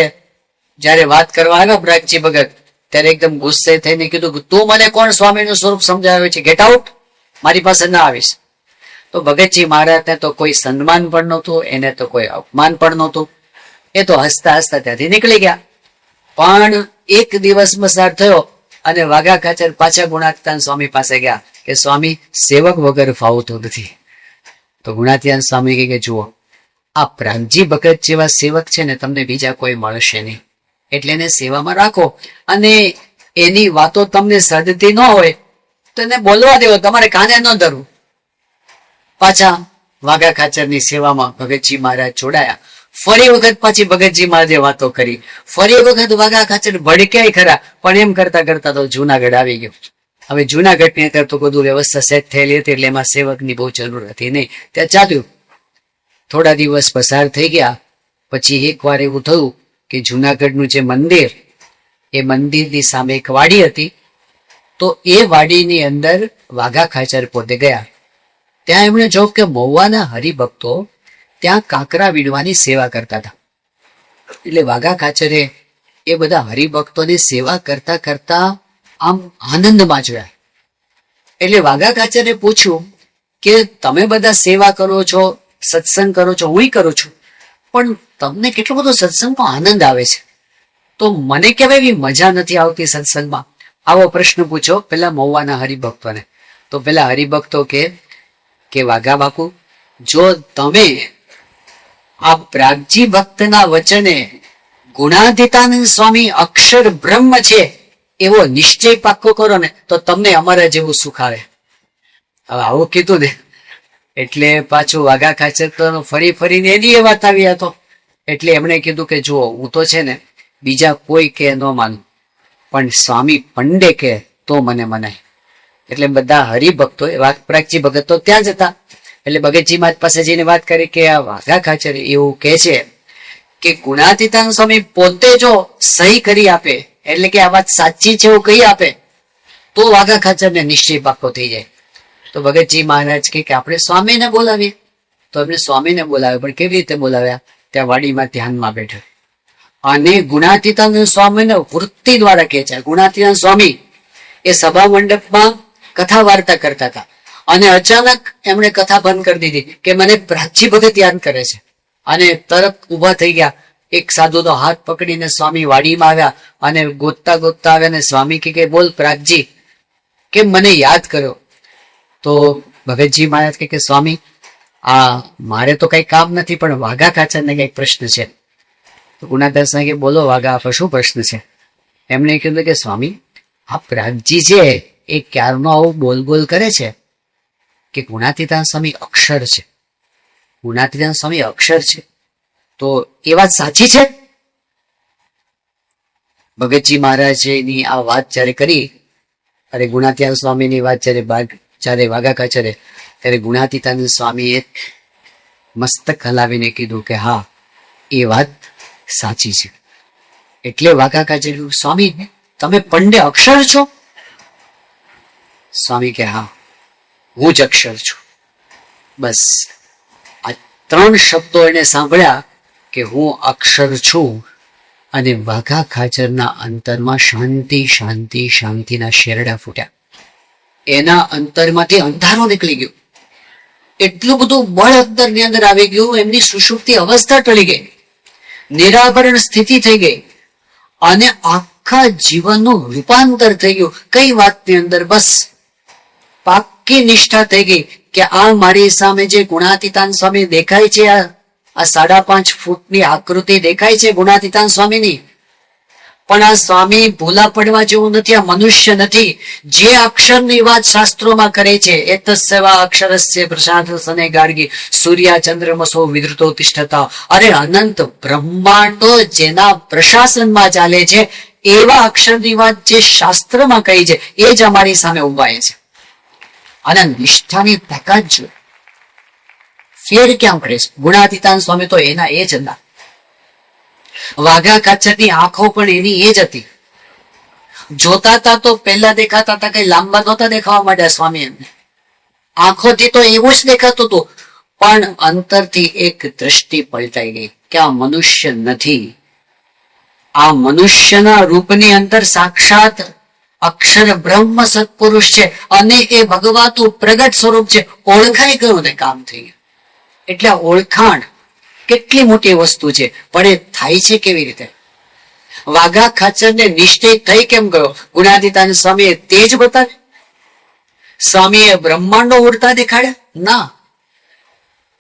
જયારે વાત કરવા આવ્યા પ્રાગજી ભગત ત્યારે એકદમ ગુસ્સે થઈને કીધું કે તું મને કોણ સ્વામીનું સ્વરૂપ સમજાવે છે, ગેટ આઉટ, મારી પાસે ના આવીશ. તો ભગતજી મહારાજને તો કોઈ સન્માન પણ નહોતું, એને તો કોઈ અપમાન પણ નહોતું. એ તો હસતા હસતા ત્યાંથી નીકળી ગયા. પણ એક દિવસ પસાર થયો અને વાઘા ખાચર પાછા ગુણાતીતાન સ્વામી પાસે ગયા કે સ્વામી, સેવક વગર ફાવતું નથી. તો ગુણાતીતાન સ્વામી કહે કે જુઓ, આ પ્રાગજી ભગત જેવા સેવક છે ને તમને બીજા કોઈ મળશે નહીં, એટલે એને સેવામાં રાખો. અને એની વાતો તમને સદતી ન હોય તો એને બોલવા દેવો, તમારે કાને ન ધરવું. પાછા વાઘા ખાચરની સેવામાં ભગતજી મહારાજ જોડાયા. ફરી વખત પાછી ભગતજી મહારાજે વાતો કરી. ફરી વખત વાઘા ખાચર ભડક્યાય ખરા, પણ એમ કરતા કરતા તો જુનાગઢ આવી ગયો. હવે જુનાગઢની અંદર તો બધું વ્યવસ્થા સેટ થયેલી હતી, એટલે એમાં સેવકની બહુ જરૂર હતી નહીં. ત્યાં ચાલ્યું. થોડા દિવસ પસાર થઈ ગયા પછી એક વાર એવું થયું કે જુનાગઢનું જે મંદિર, એ મંદિરની સામે એક વાડી હતી. તો એ વાડીની અંદર વાઘા ખાચર પોતે ગયા. ત્યાં એમણે જોયું કે મહુવાના હરિભક્તો ત્યાં કાંકરા વીણવાની સેવા કરતા હતા. એટલે વાઘા ખાચરે એ બધા હરિભક્તોની સેવા કરતા કરતા આમ આનંદમાં જોયા. એટલે વાઘા ખાચરે પૂછ્યું કે તમે બધા સેવા કરો છો, સત્સંગ કરો છો, હું કરું છું, પણ તમને કેટલો બધો સત્સંગમાં આનંદ આવે છે, તો મને કેમ એવી મજા નથી આવતી સત્સંગમાં? આવો પ્રશ્ન પૂછો પેલા મહુવાના હરિભક્તોને. તો પેલા હરિભક્તો કે વાઘા બાપુ, જો તમે આ પ્રાગજી ભક્તના વચને ગુણાતીતાનંદ સ્વામી અક્ષર બ્રહ્મ છે એવો નિશ્ચય પાક્કો કરો ને, તો તમને અમારા જેવું સુખ આવે. હવે આવું કીધું ને એટલે પાછું વાઘા ખાચર તો ફરી ફરીને એની એ વાત આવી હતો. એટલે એમણે કીધું કે જુઓ, હું તો છે ને બીજા કોઈ કે ન માનું, પણ સ્વામી પંડે કે તો મને મનાય. એટલે બધા હરિભક્તો પ્રાગજી ભગત તો ત્યાં જ હતા. એટલે ભગતજી મહારાજ પાસે જઈને વાત કરી કે આ વાઘા ખાચર એવું કે છે કે ગુણાતીતાનંદ સ્વામી પોતે જો સહી કરી આપે, એટલે કે આ વાત સાચી છે એવું કહી આપે, તો વાઘા ખાચરને નિશ્ચય પાક્કો થઈ જાય. તો ભગતજી મહારાજ કે આપણે સ્વામીને બોલાવીએ. તો એમને સ્વામીને બોલાવ્યો, પણ કેવી રીતે બોલાવ્યા? ત્યાં વાડીમાં ધ્યાનમાં બેઠા અને ગુણાતીતાનંદ સ્વામીને વૃત્તિ દ્વારા કહે છે. ગુણાતીતાનંદ સ્વામી એ સભા મંડપમાં કથા વાર્તા કરતા હતા અને અચાનક એમણે કથા બંધ કરી દીધી કે મને પ્રાગજી ભગત યાદ કરે છે. અને તરત ઉભા થઈ ગયા. એક સાધુનો હાથ પકડીને સ્વામી વાડીમાં આવ્યા અને ગોતતા ગોતતા આવ્યા અને સ્વામી કે બોલ પ્રાગજી, કે મને યાદ કર્યો. તો ભગતજી મહારાજ કે સ્વામી, આ મારે તો કઈ કામ નથી, પણ વાઘા ખાચરને કઈક પ્રશ્ન છે. તો ગુણાદાસ કે બોલો વાઘા, આપો શું પ્રશ્ન છે? એમણે કીધું કે સ્વામી, આ પ્રાગજી છે એ ક્યારનો આવું બોલ બોલ કરે છે કે ગુણાતીતાનંદ સ્વામી અક્ષર છે, ગુણાતીતાનંદ સ્વામી અક્ષર છે, તો એ વાત સાચી છે? ભગતજી મહારાજની આ વાત જયારે કરી, અરે ગુણાતીતાનંદ સ્વામીની વાત જયારે વાઘા ખાચરે, ત્યારે ગુણાતીતાનંદ સ્વામીએ મસ્તક હલાવીને કીધું કે હા, એ વાત સાચી છે. એટલે વાઘા ખાચરે કીધું, સ્વામી તમે પંડે અક્ષર છો? સ્વામી કે હા, હું જ અક્ષર છું. બસ આ 3 શબ્દો એને સાંભળ્યા કે હું અક્ષર છું, અને વાઘા ખાચરના અંતરમાં શાંતિ શાંતિ શાંતિના શેરડા ફૂટ્યા. એના અંતરમાંથી અંધારો નીકળી ગયો. એટલું બધું બળ અંતરની અંદર આવી ગયું, એમની સુષુપ્તિ અવસ્થા ટળી ગઈ, નિરાભરણ સ્થિતિ થઈ ગઈ અને આખા જીવનનું રૂપાંતર થઈ ગયું. કઈ વાતની અંદર? બસ પાક્કી નિષ્ઠા થઈ ગઈ કે આ મારી સામે જે ગુણાતીતાનંદ સ્વામી દેખાય છે, આ 5.5 ફૂટની આકૃતિ દેખાય છે ગુણાતીતાનંદ સ્વામીની, પણ આ સ્વામી ભૂલા પડવા જેવું નથી, આ મનુષ્ય નથી. જે અક્ષરની વાત શાસ્ત્રોમાં કરે છે, એતસ્સેવા અક્ષરસ્ય પ્રશાંત સને ગાર્ગી સૂર્યા ચંદ્રમસો વિદ્રુતો તિષ્ઠતા, અરે અનંત બ્રહ્માંડો જેના પ્રશાસનમાં ચાલે છે એવા અક્ષરની વાત જે શાસ્ત્રમાં કહી છે, એ જ અમારી સામે ઉભાય છે. અને નિષ્ઠાની તાકાત જો ફેર ક્યાં પડે છે? ગુણાતીતાનંદ સ્વામી તો એના એ જ હતા. વાઘા ખાચરની આંખો પણ એની એ જ હતી. જોતા હતા તો પહેલા દેખાતા હતા, કઈ લાંબા નહોતા દેખાવા માંડ્યા સ્વામી. એમને આંખોથી તો એવું જ દેખાતું હતું, પણ અંતરથી એક દ્રષ્ટિ પલટાઈ ગઈ કે આ મનુષ્ય નથી, આ મનુષ્યના રૂપની અંદર સાક્ષાત અક્ષર બ્રહ્મ સત્પુરુષ છે, અને એ ભગવાનનું પ્રગટ સ્વરૂપ છે. ઓળખાઈ ગયું ને કામ થઈ ગયું. એટલે ઓળખાણ કેટલી મોટી વસ્તુ છે, પણ એ થાય છે કેવી રીતે? વાઘા ખાચરને નિશ્ચય થઈ કેમ ગયો? ગુણાતીતાનંદ સ્વામીએ તે જ બતાવ્યું? સ્વામીએ બ્રહ્માંડો ઉડતા દેખાડ્યા? ના,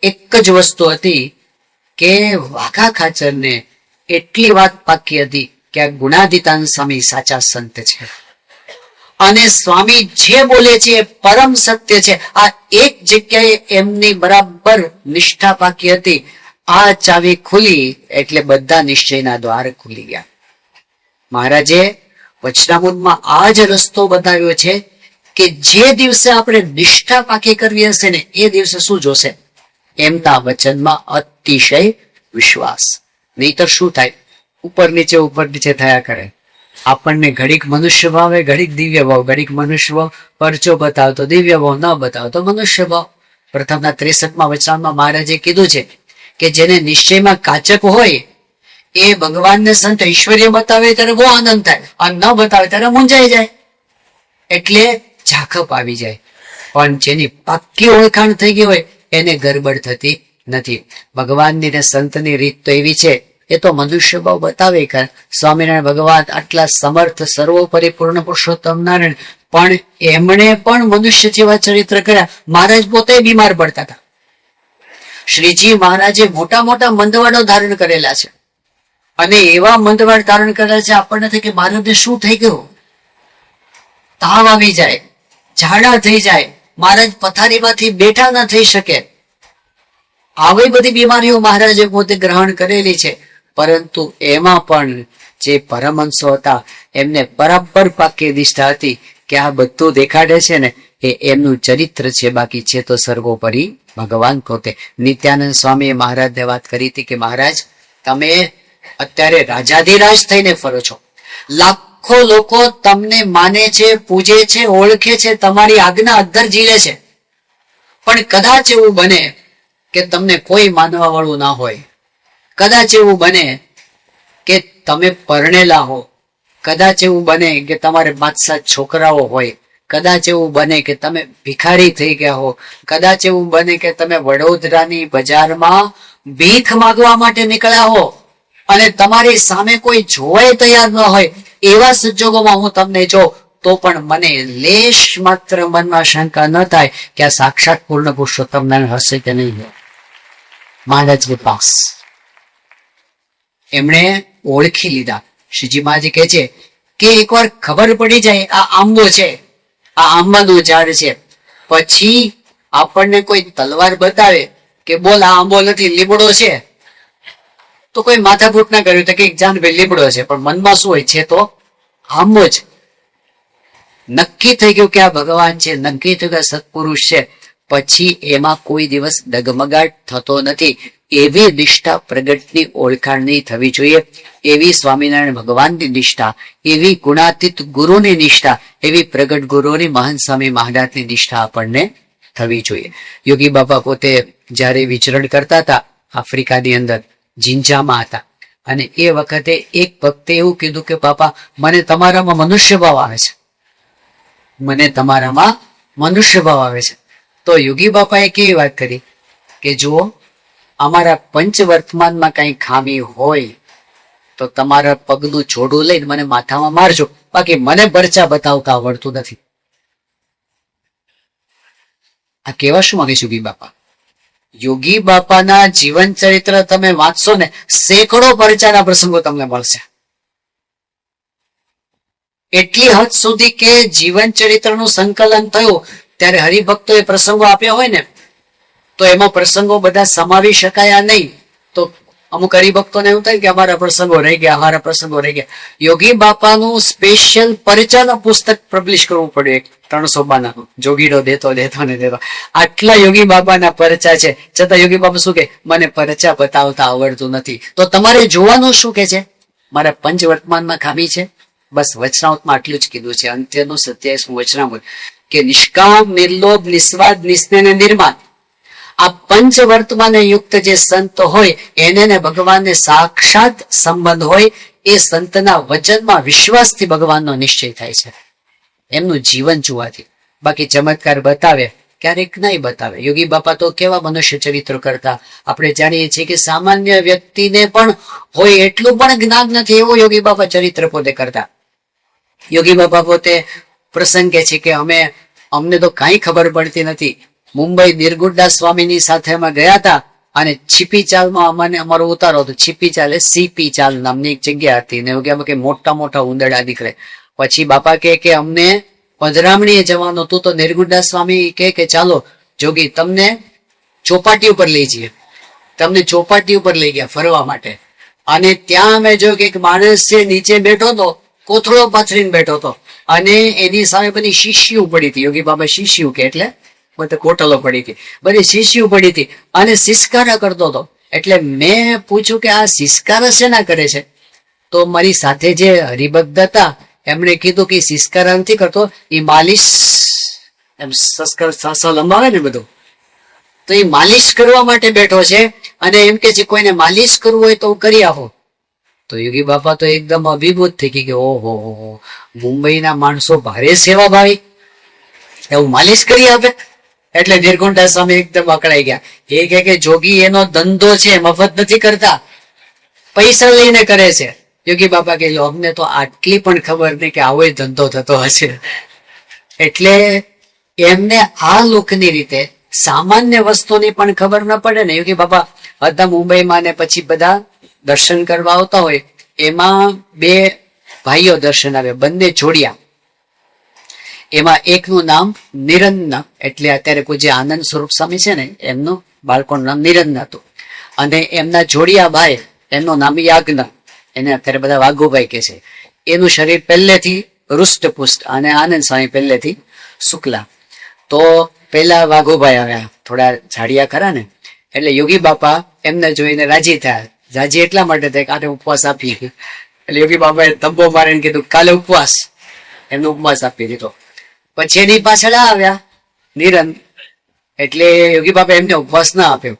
એક જ વસ્તુ હતી કે વાઘા ખાચરને એટલી વાત પાકી હતી કે આ ગુણાતીતાનંદ સ્વામી સાચા સંત છે અને સ્વામી જે બોલે છે એ પરમ સત્ય છે. આ એક જગ્યાએ એમની બરાબર નિષ્ઠા પાકી હતી. આ ચાવી ખુલી એટલે બધા નિશ્ચયના દ્વાર ખુલી ગયા. મહારાજે વચનામૃતમાં આ જ રસ્તો બતાવ્યો છે કે જે દિવસે આપણે નિષ્ઠા પાકી કરવી હશે ને એ દિવસે શું જોશે? એમના વચનમાં અતિશય વિશ્વાસ. નહીતર શું થાય? ઉપર નીચે થયા કરે. આપણને ઘડીક મનુષ્ય ભાવે, ઘડીક દિવ્ય ભાવ, ઘડીક મનુષ્ય ભાવ પરચો બતાવતો દિવ્ય ભાવ, ન બતાવતો મનુષ્ય ભાવ. પ્રથમના 63માં વચનમાં મહારાજે કીધું છે કે જેને નિશ્ચયમાં કાચક હોય એ ભગવાનને સંત ઐશ્વર્ય બતાવે ત્યારે બહુ આનંદ થાય, અને ન બતાવે ત્યારે મૂંઝાઈ જાય, એટલે ઝાખપ આવી જાય. પણ જેની પાક્કી ઓળખાણ થઈ ગઈ હોય એને ગરબડ થતી નથી. ભગવાનની ને સંતની રીત તો એવી છે, એ તો મનુષ્ય ભાવ બતાવે. સ્વામિનારાયણ ભગવાન આટલા સમર્થ સર્વોપરી પૂર્ણ પુરુષોત્તમ નારાયણ, પણ એમણે પણ મનુષ્ય જેવા ચરિત્ર કર્યા. મહારાજ પોતે બીમાર પડતા હતા. શ્રીજી મહારાજે મોટા મોટા મંદવાડો ધારણ કરેલા છે, અને એવા મંદવાડ ધારણ કરેલા છે આપણને થાય કે મહારાજને શું થઈ ગયું? તાવ આવી જાય, ઝાડા થઈ જાય, મહારાજ પથારીમાંથી બેઠા ન થઈ શકે. આવી બધી બીમારીઓ મહારાજે પોતે ગ્રહણ કરેલી છે. પરંતુ એમાં પણ જે પરમહંસો હતા એમને બરાબર પાકી નિષ્ઠા હતી કે આ બધું દેખાડે છે ને એ એમનું ચરિત્ર છે, બાકી છે તો સર્વોપરી ભગવાન પોતે. નિત્યાનંદ સ્વામીએ મહારાજને વાત કરી હતી કે મહારાજ તમે અત્યારે રાજાધિરાજ થઈને ફરો છો, લાખો લોકો તમને માને છે, પૂજે છે, ઓળખે છે, તમારી આજ્ઞા અદ્ધર જીલે છે, પણ કદાચ એવું બને કે તમને કોઈ માનવા વાળું ના હોય, કદાચ એવું બને કે તમે પરણેલા હો, કદાચ એવું બને કે તમારે 5-7 છોકરાઓ હોય, કદાચ એવું બને કે તમે ભિખારી થઈ ગયા હો, કદાચ એવું બને કે તમે વડોદરાની બજારમાં ભીખ માંગવા માટે નીકળ્યા હો અને તમારી સામે કોઈ જોવાય તૈયાર ન હોય, એવા સંજોગોમાં હું તમને જો તો પણ મને લેશ માત્ર મનમાં શંકા ન થાય કે આ સાક્ષાત પૂર્ણ પુરુષોત્તમ નારાયણ હશે કે નહીં. મહારાજ પાસ એમણે ઓળખી લીધા. શ્રીજી મહારાજ કહે છે કે એકવાર ખબર પડી જાય આ આંબો છે, આ આંબાનું ઝાડ છે, પછી આપણને કોઈ તલવાર બતાવે કે બોલ આ આંબો નથી લીમડો છે, તો કોઈ માથાકૂટ ના કર્યું તો કે જાન ભાઈ લીમડો છે, પણ મનમાં શું હોય છે તો આંબો જ. નક્કી થઈ ગયું કે આ ભગવાન છે, નક્કી થયું કે સત્પુરુષ છે, પછી એમાં કોઈ દિવસ ડગમગાટ થતો નથી. એવી નિષ્ઠા પ્રગટની ઓળખાણની થવી જોઈએ, એવી સ્વામિનારાયણ ભગવાનની નિષ્ઠા, એવી ગુણાતીત ગુરુની નિષ્ઠા, એવી પ્રગટ ગુરુની મહાન સ્વામી મહારાજની નિષ્ઠા આપણને થવી જોઈએ. યોગી બાપા પોતે જ્યારે વિચરણ કરતા હતા આફ્રિકાની અંદર, જિંજામાં હતા, અને એ વખતે એક ભક્તે એવું કીધું કે બાપા મને તમારામાં મનુષ્ય ભાવ આવે છે, મને તમારામાં મનુષ્ય ભાવ આવે છે. તો યોગી બાપાએ કેવી વાત કરી કે જુઓ અમારા પંચ વર્તમાનમાં કઈ ખામી હોય તો તમારા પગનું જોડું લઈને મને માથામાં મારજો, બાકી મને પરચા બતાવતા આવડતું નથી. આ કેવા શું માંગે છે યોગી બાપા? યોગી બાપાના જીવન ચરિત્ર તમે વાંચશો ને સેંકડો પરચાના પ્રસંગો તમને મળશે. એટલી હદ સુધી કે જીવન ચરિત્રનું સંકલન થયું ત્યારે હરિભક્તોએ પ્રસંગો આપ્યા હોય ને તો એમાં પ્રસંગો બધા સમાવી શકાયા નહીં. તો અમુક હરિભક્તોને એવું થાય કે અમારા પ્રસંગો રહી ગયા, અમારા પ્રસંગો રહી ગયા. યોગી બાપાનું સ્પેશિયલ પરિચયનું પુસ્તક પબ્લિશ કરવું પડ્યું, 300 પાનાનું, જોગીડો દેતો ને દેતો. આટલા યોગી બાપાના પરચા છે, છતાં યોગી બાપા શું કે મને પરચા બતાવતા આવડતું નથી. તો તમારે જોવાનું શું કે છે? મારા પંચ વર્તમાનમાં ખામી છે. બસ વચનામૃતમાં આટલું જ કીધું છે. અંત્યનું 27મું વચનામૃત કે નિષ્કામ, નિર્લોભ, નિસ્વાદ, નિસ્નેહ ને નિર્માણ, આ પંચ વર્તમાને યુક્ત જે સંત હોય એને ને ભગવાનને સાક્ષાત સંબંધ હોય, એ સંતના વચનમાં વિશ્વાસથી ભગવાનનો નિશ્ચય થાય છે, એમનું જીવન જોવાથી. બાકી ચમત્કાર બતાવે ક્યારેક નહીં બતાવે. યોગી બાપા તો કેવા મનુષ્ય ચરિત્ર કરતા આપણે જાણીએ છીએ કે સામાન્ય વ્યક્તિને પણ હોય એટલું પણ જ્ઞાન નથી એવું યોગી બાપા ચરિત્ર પોતે કરતા. યોગી બાપા પોતે પ્રસંગ કે છે કે અમને તો કાંઈ ખબર પડતી નથી. મુંબઈ નિર્ગુણદાસ સ્વામીની સાથે અમે ગયા હતા અને છીપી ચાલમાં અમારો ઉતારો હતો. છીપી ચાલ સીપી ચાલ નામની એક જગ્યા હતી ને એવું કે મોટા મોટા ઉંદરડા નીકળે. પછી બાપા કે અમને પધરામણીએ જવાનું હતું તો નિર્ગુણદાસ સ્વામી કે ચાલો જોગી તમને ચોપાટી ઉપર લઈ જઈએ. તમને ચોપાટી ઉપર લઈ ગયા ફરવા માટે. અને ત્યાં અમે જોયું કે એક માણસ છે નીચે બેઠો હતો, કોથળો પાથરીને બેઠો હતો અને એની સામે બધી શીશીઓ પડી હતી. યોગી બાબા શીશીઓ કે એટલે બધે કોટલો પડી હતી, બધી શીશીઓ પડી હતી અને સિસકારા કરતો હતો. એટલે મેં પૂછ્યું કે આ સિસકારા શેના કરે છે? તો મારી સાથે જે હરિભક્ત હતા એમણે કીધું કે સિસકારા નથી કરતો, એ માલિશ એમ સસકર લંબાવે ને બધું, તો એ માલિશ કરવા માટે બેઠો છે અને એમ કે છે કોઈને માલિશ કરવું હોય તો હું કરી આપો. તો યોગી બાપા તો એકદમ અભિભૂત થઈ ગઈ કે ઓહો મુંબઈના માણસો ભારે સેવા ભાવી, એવું માલિશ કરી આપે. એટલે નિર્ગુણદાસ સ્વામી એકદમ અકળાઈ ગયા. એ કે જોગી એનો ધંધો છે, મફત નથી કરતા, પૈસા લઈને કરે છે. યોગી બાપા કે અમને તો આટલી પણ ખબર નહીં કે આવો ધંધો થતો હશે. એટલે એમને આ લોકની રીતે સામાન્ય વસ્તુની પણ ખબર ન પડે ને. યોગી બાપા હતા મુંબઈમાં ને પછી બધા દર્શન કરવા આવતા હોય એમાં બે ભાઈઓ દર્શન આવે, બંને જોડિયા. એમાં એકનું નામ નિરંજન, એટલે અત્યારે કોઈ જે આનંદ સ્વરૂપ સ્વામી છે ને એમનું બાળકોનું નામ નિરંજન હતું. અને એમના જોડિયા ભાઈ એમનું નામ યાજ્ઞ, એને અત્યારે બધા વાઘુભાઈ કે છે. એનું શરીર પહેલેથી રૂષ્ટપુષ્ટ અને આનંદ સ્વામી પહેલેથી શુક્લા. તો પેલા વાઘુભાઈ આવ્યા, થોડા ઝાડિયા ખરા ને, એટલે યોગી બાપા એમને જોઈને રાજી થયા. રાજી એટલા માટે થાય કે આને ઉપવાસ આપી. એટલે યોગી બાપાએ તંબો મારીને કીધું કાલે ઉપવાસ, એમનો ઉપવાસ આપી દીધો. પછી એની પાછળ આવ્યા નિરંજન, એટલે યોગી બાપા એમને ઉપવાસ ના આપ્યો.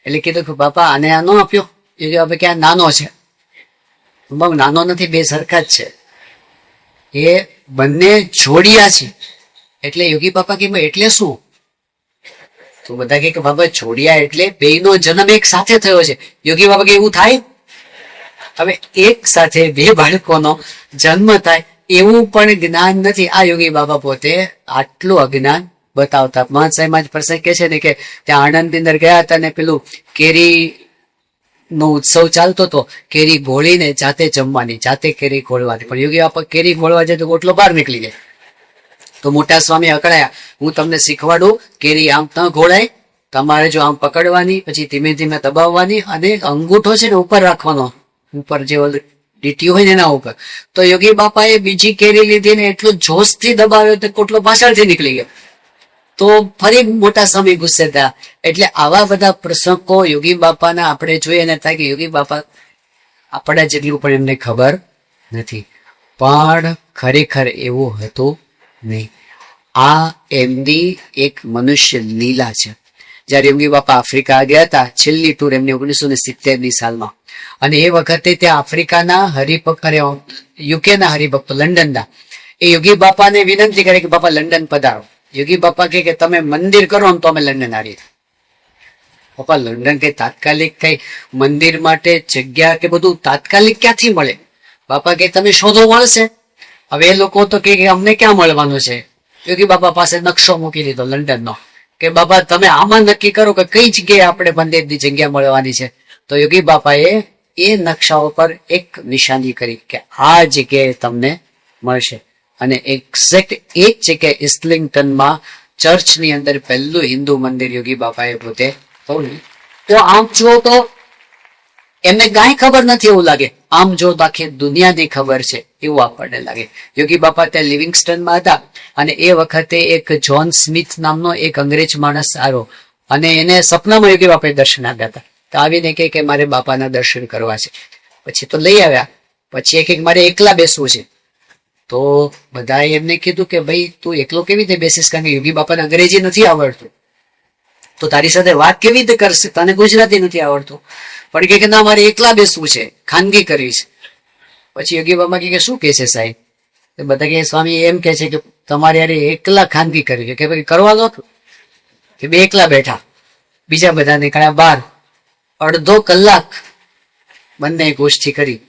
એટલે કીધું કે બાપા આને આ નો આપ્યો. યોગી બાપા કે આ નાનો છે. બહુ નાનો નથી, બે સરખા જ છે, એ બંને જોડિયા છે. એટલે યોગી બાપા કે એટલે શું? તો બધા કે બાબા જોડિયા એટલે બેયનો જન્મ એક સાથે થયો છે. યોગી બાબા કે એવું થાય? હવે એક સાથે બે બાળકોનો જન્મ થાય એવું પણ જ્ઞાન નથી. આ યોગી બાબા પોતે આટલું અજ્ઞાન બતાવતા. મહંત સાહેબ જ પ્રસંગ કે છે ને કે ત્યાં આણંદ અંદર ગયા હતા ને પેલું કેરી નો ઉત્સવ ચાલતો હતો, કેરી ઘોળીને જાતે જમવાની, જાતે કેરી ઘોળવાની. પણ યોગી બાપા કેરી ઘોળવા જાય તો ઓટલો બહાર નીકળી જાય. તો મોટા સ્વામી અકળાયા, હું તમને શીખવાડું, કેરી આમ ન ઘોળાય, તમારે જો આમ પકડવાની, પછી ધીમે ધીમે દબાવવાની અને અંગૂઠો છે ને ઉપર રાખવાનો, ઉપર જે લીટી હોય ને એના ઉપર. તો યોગી બાપાએ બીજી કેરી લીધી ને એટલું જોશથી દબાવ્યો તો કોટલો પાછળથી નીકળી ગયો. તો ફરી મોટા સ્વામી ગુસ્સે થયા. એટલે આવા બધા પ્રસંગો યોગી બાપાના આપણે જોઈએ ને થાય કે યોગી બાપા આપણા જેટલું પણ એમને ખબર નથી, પણ ખરેખર એવું હતું નહીં. આ એમની એક મનુષ્ય લીલા છે. જયારે યોગી બાપા આફ્રિકા ગયા હતા, છેલ્લી ટૂર એમની 1970ની સાલમાં, અને એ વખતે ત્યાં આફ્રિકાના હરિભક્ત, યુકેના હરિભક્તો લંડનના, એ યોગી બાપાને વિનંતી કરે કે બાપા લંડન પધારો. યોગી બાપા કે તમે મંદિર કરો ને તો અમે લંડન આવીએ. બાપા લંડન કઈ તાત્કાલિક કઈ મંદિર માટે જગ્યા કે બધું તાત્કાલિક ક્યાંથી મળે? બાપા કે તમે શોધો, મળશે. હવે એ લોકો તો કે અમને ક્યાં મળવાનું છે? યોગી બાપા પાસે નકશો મૂકી દીધો લંડનનો કે બાપા તમે આમાં નક્કી કરો કે કઈ જગ્યાએ આપણે મંદિરની જગ્યા મળવાની છે. તો યોગી બાપાએ એ નકશાઓ પર એક નિશાની કરી કે આ જગ્યાએ તમને મળશે. અને એક્ઝેક્ટ એક જગ્યાએ ઇસ્લિંગ્ટનમાં ચર્ચની અંદર પહેલું હિન્દુ મંદિર યોગી બાપાએ પોતે તોડ્યું. તો આમ જુઓ તો એમને કાંઈ ખબર નથી એવું લાગે, આમ જો તો આખી દુનિયાની ખબર છે એવું આપણને લાગે. યોગી બાપા ત્યાં લિવિંગસ્ટનમાં હતા અને એ વખતે એક જ્હોન સ્મિથ નામનો એક અંગ્રેજ માણસ આવ્યો અને એને સપનામાં યોગી બાપાએ દર્શન આપ્યા હતા. તો આવીને કહે કે મારે બાપાના દર્શન કરવા છે. પછી તો લઈ આવ્યા. પછી એક મારે એકલા બેસવું છે. તો બધાએ એમને કીધું કે ભાઈ તું એકલો કેવી રીતે બેસીશ, કારણ કે યોગી બાપાને અંગ્રેજી નથી આવડતું, તો તારી સાથે વાત કેવી રીતે કરશે, તને ગુજરાતી નથી આવડતું. પણ કે ના મારે એકલા બેસવું છે, ખાનગી કરવી છે. પછી યોગી બાબા કે શું કે છે સાહેબ? બધા કે સ્વામી એમ કે છે કે તમારે યાર એકલા ખાનગી કરવી છે. કે ભાઈ કરવા દો. કે બે એકલા બેઠા, બીજા બધા નીકળ્યા બહાર. અડધો કલાક બંને ગોષ્ઠી કરી.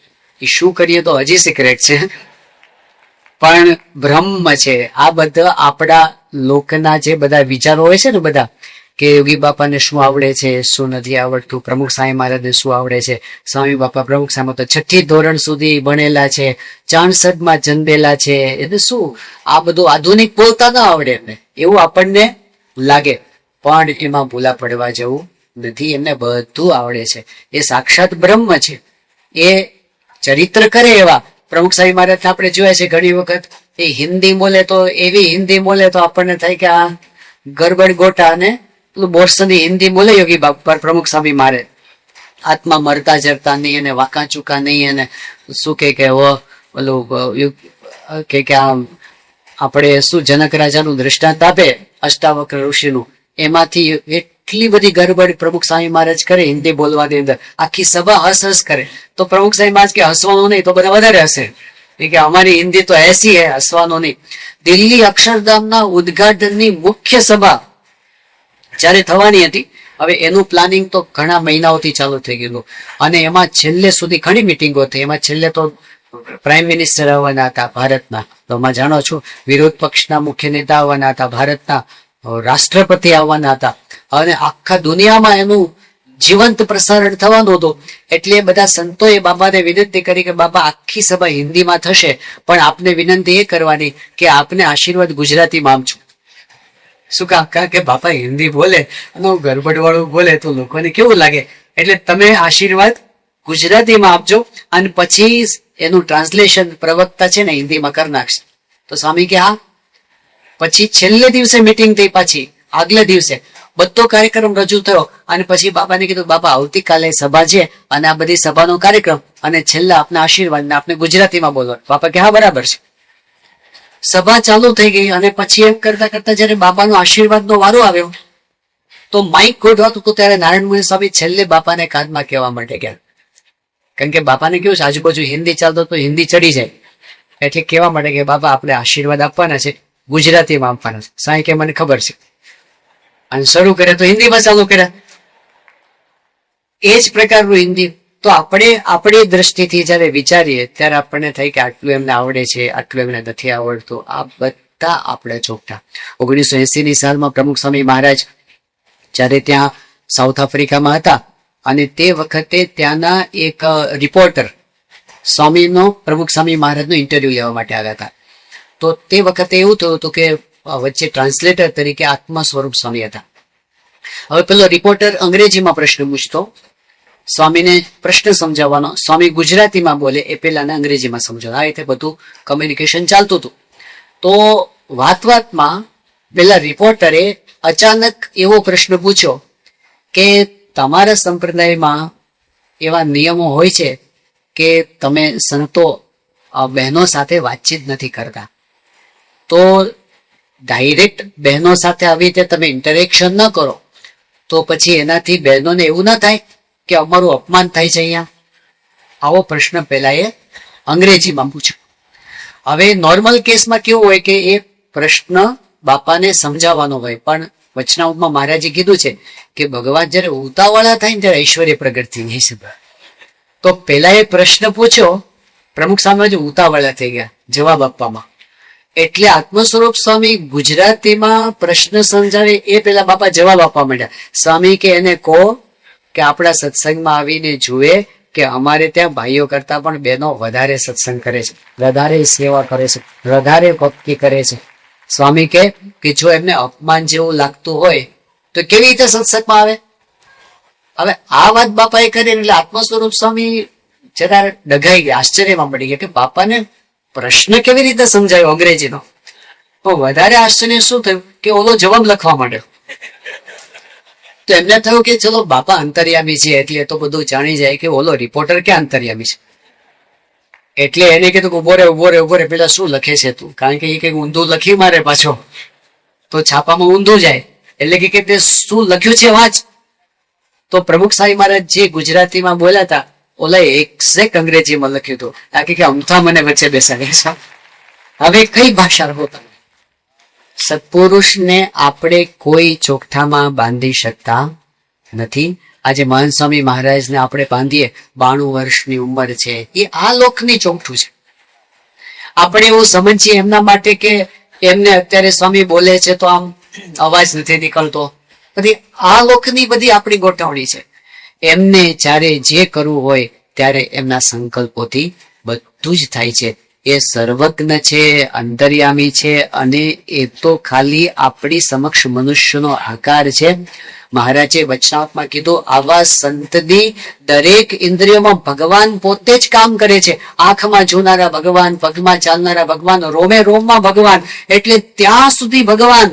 એ શું કરીએ તો હજી સિક્રેટ છે, પણ બ્રહ્મ છે. આ બધા આપણા લોકના જે બધા વિચારો હોય છે ને, બધા કે યોગી બાપાને શું આવડે છે, શું નથી આવડતું, પ્રમુખ સ્વામી મહારાજને શું આવડે છે. સ્વામી બાપા પ્રમુખ સ્વામી તો 6ઠ્ઠી ધોરણ સુધી ભણેલા છે, 64માં જન્મેલા છે, એટલે શું આ બધું આધુનિક બોલતા ના આવડે એમને, એવું આપણને લાગે. પણ એમાં ભૂલા પડવા જેવું નથી, એમને બધું આવડે છે. એ સાક્ષાત બ્રહ્મ છે. એ ચરિત્ર કરે એવા પ્રમુખ સ્વામી મહારાજ આપણે જોયા છે ઘણી વખત. એ હિન્દી બોલે તો એવી હિન્દી બોલે તો આપણને થાય કે આ ગરબડ ગોટા અને બોરસની હિન્દી બોલે યોગી બાપા પ્રમુખ સ્વામી મહારાજ. આત્મા મરતા જરતા નહીં, અને વાંકા ચૂકા નહીં, અને શું કે ઓલું કે આમ આપણે શું જનક રાજાનું દ્રષ્ટાંત આપે અષ્ટાવક્ર ઋષિનું, એમાંથી એટલી બધી ગરબડ પ્રમુખ સ્વામી મહારાજ કરે હિન્દી બોલવાની અંદર. આખી સભા હસ હસ કરે તો પ્રમુખ સ્વામી મહારાજ કે હસવાનું નહીં તો બધા વધારે હસે. કે અમારી હિન્દી તો એસી હે, હસવાનું નહીં. દિલ્હી અક્ષરધામના ઉદ્ઘાટનની મુખ્ય સભા જયારે થવાની હતી, હવે એનું પ્લાનિંગ તો ઘણા મહિનાઓથી ચાલુ થઈ ગયેલું, અને એમાં છેલ્લે સુધી ઘણી મિટિંગો થઈ. એમાં છેલ્લે તો પ્રાઇમ મિનિસ્ટર આવવાના હતા ભારતના, તો એમાં જાણો છો વિરોધ પક્ષના મુખ્ય નેતા આવવાના હતા, ભારતના રાષ્ટ્રપતિ આવવાના હતા, અને આખા દુનિયામાં એનું જીવંત પ્રસારણ થવાનું હતું. એટલે બધા સંતોએ બાબાને વિનંતી કરી કે બાબા આખી સભા હિન્દીમાં થશે, પણ આપને વિનંતી એ કરવાની કે આપને આશીર્વાદ ગુજરાતીમાં આપજો. શું કામ? કારણ કે બાપા હિન્દી બોલે અને ગરબડ વાળું બોલે તો લોકોને કેવું લાગે, એટલે તમે આશીર્વાદ ગુજરાતીમાં આપજો, અને પછી એનું ટ્રાન્સલેશન પ્રવક્તા છે ને હિન્દીમાં કરી નાખશે. તો સ્વામી કે હા. પછી છેલ્લે દિવસે મીટિંગ થઈ, પાછી આગલે દિવસે બધો કાર્યક્રમ રજૂ થયો, અને પછી બાબાને કીધું બાબા આવતીકાલે સભા છે, અને આ બધી સભાનો કાર્યક્રમ, અને છેલ્લા આપના આશીર્વાદ ને આપણે ગુજરાતીમાં બોલવા. બાપા કે હા બરાબર છે. સભા ચાલુ થઈ ગઈ, અને પછી એમ કરતા કરતા જયારે બાબાનો આશીર્વાદનો વારો આવ્યો તો માઇક ગોઠવાતું હતું, ત્યારે નારાયણ મુનિ સ્વામી છેલ્લે બાપાને કાનમાં કહેવા માટે ગયા. કારણ કે બાપાને કેવું છે, આજુબાજુ હિન્દી ચાલતો તો હિન્દી ચડી જાય, એટલે કહેવા માટે કે બાબા આપણે આશીર્વાદ આપવાના છે, ગુજરાતીમાં આપવાના છે. સાંઈ કે મને ખબર છે. અને શરૂ કરે તો હિન્દીમાં ચાલુ કર્યા. એ જ પ્રકારનું હિન્દી. તો આપણે આપણી દ્રષ્ટિથી જયારે વિચારીએ ત્યારે આપણને થાય કે આટલું એમને આવડે છે, આટલું એમને નથી આવડતું. આ બધા આપણે ચોકટા. 1980ની સાલમાં પ્રમુખ સ્વામી મહારાજ જયારે ત્યાં સાઉથ આફ્રિકામાં હતા, અને તે વખતે ત્યાંના એક રિપોર્ટર સ્વામીનો પ્રમુખ સ્વામી મહારાજનો ઇન્ટરવ્યુ લેવા માટે આવ્યા હતા. તો તે વખતે એવું થયું હતું કે વચ્ચે ટ્રાન્સલેટર તરીકે આત્મા સ્વરૂપ સ્વામી હતા. હવે પેલો રિપોર્ટર અંગ્રેજીમાં પ્રશ્ન પૂછતો, સ્વામીને પ્રશ્ન સમજાવવાનો, સ્વામી ગુજરાતીમાં બોલે, એ પેલાને અંગ્રેજીમાં સમજાવવાનો. આ રીતે બધું કમ્યુનિકેશન ચાલતું હતું. તો વાતમાં પેલા રિપોર્ટરે અચાનક એવો પ્રશ્ન પૂછ્યો કે તમારા સંપ્રદાયમાં એવા નિયમો હોય છે કે તમે સંતો બહેનો સાથે વાતચીત નથી કરતા, તો ડાયરેક્ટ બહેનો સાથે આવી રીતે તમે ઇન્ટરેક્શન ન કરો તો પછી એનાથી બહેનોને એવું ના થાય કે અમારું અપમાન થાય છે અહીંયા? આવો પ્રશ્ન પહેલા એ અંગ્રેજીમાં પૂછ્યો. હવે નોર્મલ કેસમાં કેવું હોય કે એ પ્રશ્ન બાપાને સમજાવવાનો હોય, પણ વચનામૃતમાં મહારાજે કીધું છે કે ભગવાન જયારે ઉતાવળા થાય ને ત્યારે ઐશ્વર્ય પ્રગટ થઈ જાય છે. તો પેલા એ પ્રશ્ન પૂછ્યો, પ્રમુખ સ્વામી ઉતાવળા થઈ ગયા જવાબ આપવામાં. એટલે આત્મ સ્વરૂપ સ્વામી ગુજરાતીમાં પ્રશ્ન સમજાવે એ પેલા બાપા જવાબ આપવા માંડ્યા. સ્વામી કે એને કહો કે આપણા સત્સંગમાં આવીને જુએ કે અમારે ત્યાં ભાઈઓ કરતા પણ બહેનો વધારે સત્સંગ કરે છે, વધારે સેવા કરે છે, વધારે ભક્તિ કરે છે. સ્વામી કે જો એમને અપમાન જેવું લાગતું હોય તો કેવી રીતે સત્સંગમાં આવે? હવે આ વાત બાપાએ કરી એટલે આત્મ સ્વરૂપ સ્વામી જરા ડઘાઈ ગયા, આશ્ચર્યમાં પડી ગયા કે બાપાને પ્રશ્ન કેવી રીતે સમજાયો અંગ્રેજીનો. તો વધારે આશ્ચર્ય શું થયું કે ઓલો જવાબ લખવા માંડ્યો. તો એમને થયું કે ચલો બાપા અંતર્યામી છે એટલે તો બધું જાણી જાય કે ઓલો રિપોર્ટર ક્યાં અંતર્યામી છે. એટલે એને કીધું કે ઉભો રે પેલા શું લખે છે તું, કારણ કે એ કઈક ઊંધું લખી મારે પાછો તો છાપામાં ઊંધું જાય. એટલે કે તે શું લખ્યું છે વાંચ. તો પ્રમુખ સ્વામી મહારાજ જે ગુજરાતીમાં બોલ્યા હતા ઓલા એક્ઝેક્ટ અંગ્રેજીમાં લખ્યું હતું. આ કે અમથા મને વચ્ચે બેસાડે છે. હવે કઈ ભાષા રહો તમે? સત્પુરુષને આપણે કોઈ ચોકઠામાં બાંધી શકતા નથી. આજે મહાન સ્વામી મહારાજને આપણે બાંધીએ, 92 વર્ષની ઉંમર છે, એ આ લોકની ચોકઠું છે. આપણે એવું સમજીએ એમના માટે કે એમને અત્યારે સ્વામી બોલે છે તો આમ અવાજ નથી નીકળતો, બધી આ લોકની બધી આપણી ગોઠવણી છે. એમને જ્યારે જે કરવું હોય ત્યારે એમના સંકલ્પોથી બધું જ થાય છે. એ સર્વજ્ઞ છે, અંતર્યામી છે, અને એ તો ખાલી આપણી સમક્ષ મનુષ્યનો આકાર છે. મહારાજે વચનાવતમાં કીધું, આવા સંતની દરેક ઇન્દ્રિયોમાં ભગવાન પોતે જ કામ કરે છે. આંખમાં જોનારા ભગવાન, પગમાં ચાલનારા ભગવાન, રોમે રોમમાં ભગવાન. એટલે ત્યાં સુધી ભગવાન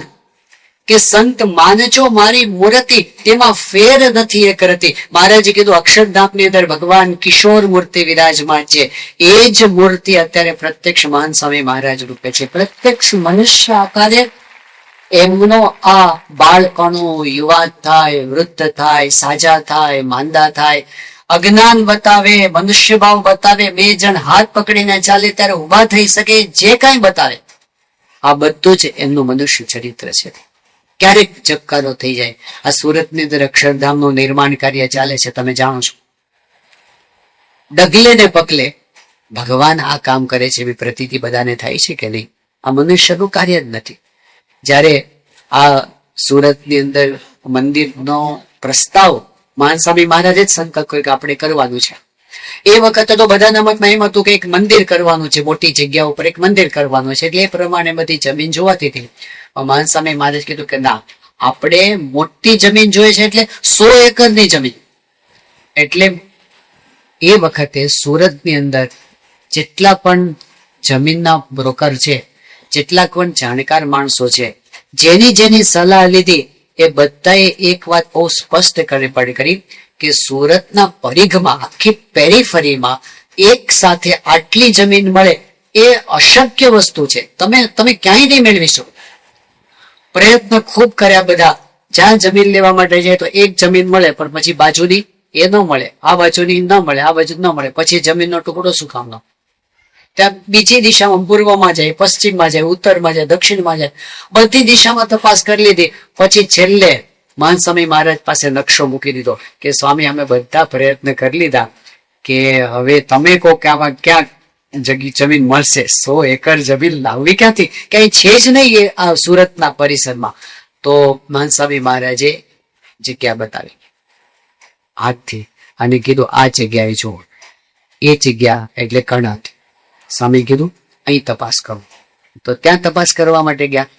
કે સંત માનજો મારી મૂર્તિ, તેમાં ફેર નથી એ કરતી. મહારાજે કીધું, અક્ષરધામની અંદર ભગવાન કિશોર મૂર્તિ વિરાજમાન છે. એ જ મૂર્તિ અત્યારે પ્રત્યક્ષ મહાન સ્વામી મહારાજ રૂપે છે. પ્રત્યક્ષ મનુષ્ય આકારે એમનો આ બાળપણું, યુવાન થાય, વૃદ્ધ થાય, સાજા થાય, માંદા થાય, અજ્ઞાન બતાવે, મનુષ્ય ભાવ બતાવે, બે જણ હાથ પકડીને ચાલે ત્યારે ઉભા થઈ શકે, જે કાંઈ બતાવે, આ બધું જ એમનું મનુષ્ય ચરિત્ર છે. ક્યારેક ચક્કારો થઈ જાય. આ સુરતની અંદર અક્ષરધામનું નિર્માણ કાર્ય ચાલે છે, તમે જાણો છો. ડગલે ને પગલે ભગવાન આ કામ કરે છે એવી પ્રતીતિ બધાને થાય છે કે નહીં? આ મનુષ્યનું કાર્ય જ નથી. જ્યારે આ સુરતની અંદર મંદિરનો પ્રસ્તાવ મહાન સ્વામી મહારાજે જ સંકલ્પ કર્યો કે આપણે કરવાનું છે. એ વખતે તો બધાના મતમાં એમ હતું કે એક મંદિર કરવાનું છે, મોટી જગ્યા ઉપર એક મંદિર કરવાનું છે. એટલે એ પ્રમાણે બધી જમીન જોવાતી હતી. મહાન સ્વામી મહારાજ કીધું કે ના, આપણે મોટી જમીન જોઈએ છે, એટલે 100 એકરની જમીન. એટલે એ વખતે સુરતની અંદર જેટલા પણ જમીનના બ્રોકર છે, જેટલા પણ જાણકાર માણસો છે, જેની જેની સલાહ લીધી, એ બધાએ એક વાત બહુ સ્પષ્ટ કરી કે સુરતના પરિઘમાં, આખી પેરીફરીમાં એક સાથે આટલી જમીન મળે એ અશક્ય વસ્તુ છે. તમે ક્યાંય નહીં મેળવી શકો. પ્રયત્ન ખૂબ કર્યા બધા. જ્યાં જમીન લેવા માટે જાય તો એક જમીન મળે, પણ પછી બાજુની એ ન મળે, આ બાજુની ન મળે, આ બાજુ ન મળે, પછી જમીનનો ટુકડો શું કામનો? ત્યાં બીજી દિશામાં, પૂર્વમાં જાય, પશ્ચિમમાં જાય, ઉત્તરમાં જાય, દક્ષિણમાં જાય, બધી દિશામાં તપાસ કરી લીધી. પછી છેલ્લે મહાન સ્વામી મહારાજ પાસે નકશો મૂકી દીધો કે સ્વામી, અમે બધા પ્રયત્ન કરી લીધા કે હવે તમે કહો કે આમાં ક્યાં જમીન મળશે. 100 એકર જમીન લાવવી ક્યાંથી? ક્યાંય છે જ નહીં એ આ સુરતના પરિસરમાં. તો મહાન સ્વામી મહારાજે જગ્યા બતાવી હાથથી અને કીધું, આ જગ્યાએ જુઓ. એ જગ્યા એટલે કર્ણાટ. સ્વામી કીધું, અહીં તપાસ કરો. તો ત્યાં તપાસ કરવા માટે ગયા.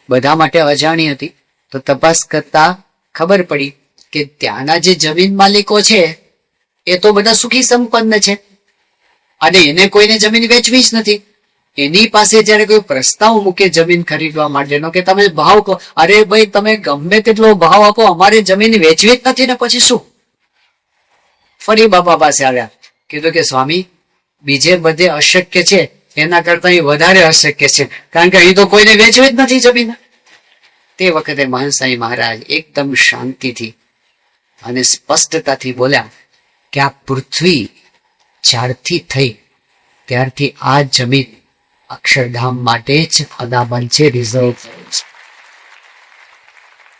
બધા માટે અજાણી હતી. તો તપાસ કરતા ખબર પડી કે ત્યાંના જે જમીન માલિકો છે એ તો બધા સુખી સંપન્ન છે, અને એને કોઈને જમીન વેચવી જ નથી. એની પાસે જયારે કોઈ પ્રસ્તાવ મૂકે જમીન ખરીદવા માટેનો કે તમે ભાવ કહો, અરે ભાઈ તમે ગમે તેટલો ભાવ આપો, અમારે જમીન વેચવી જ નથી ને પછી શું? ફરી બાપા પાસે આવ્યા, કીધું કે સ્વામી, બીજે બધે અશક્ય છે, એના કરતા અહીં વધારે અશક્ય છે, કારણ કે અહીં તો કોઈને વેચવી જ નથી જમીન. તે વખતે મહાન સ્વામી મહારાજ એકદમ શાંતિથી અને સ્પષ્ટતાથી બોલ્યા કે આ પૃથ્વી જ્યારથી થઈ ત્યારથી આ જમીન અક્ષરધામ માટે જ અનામત છે, રિઝર્વ છે,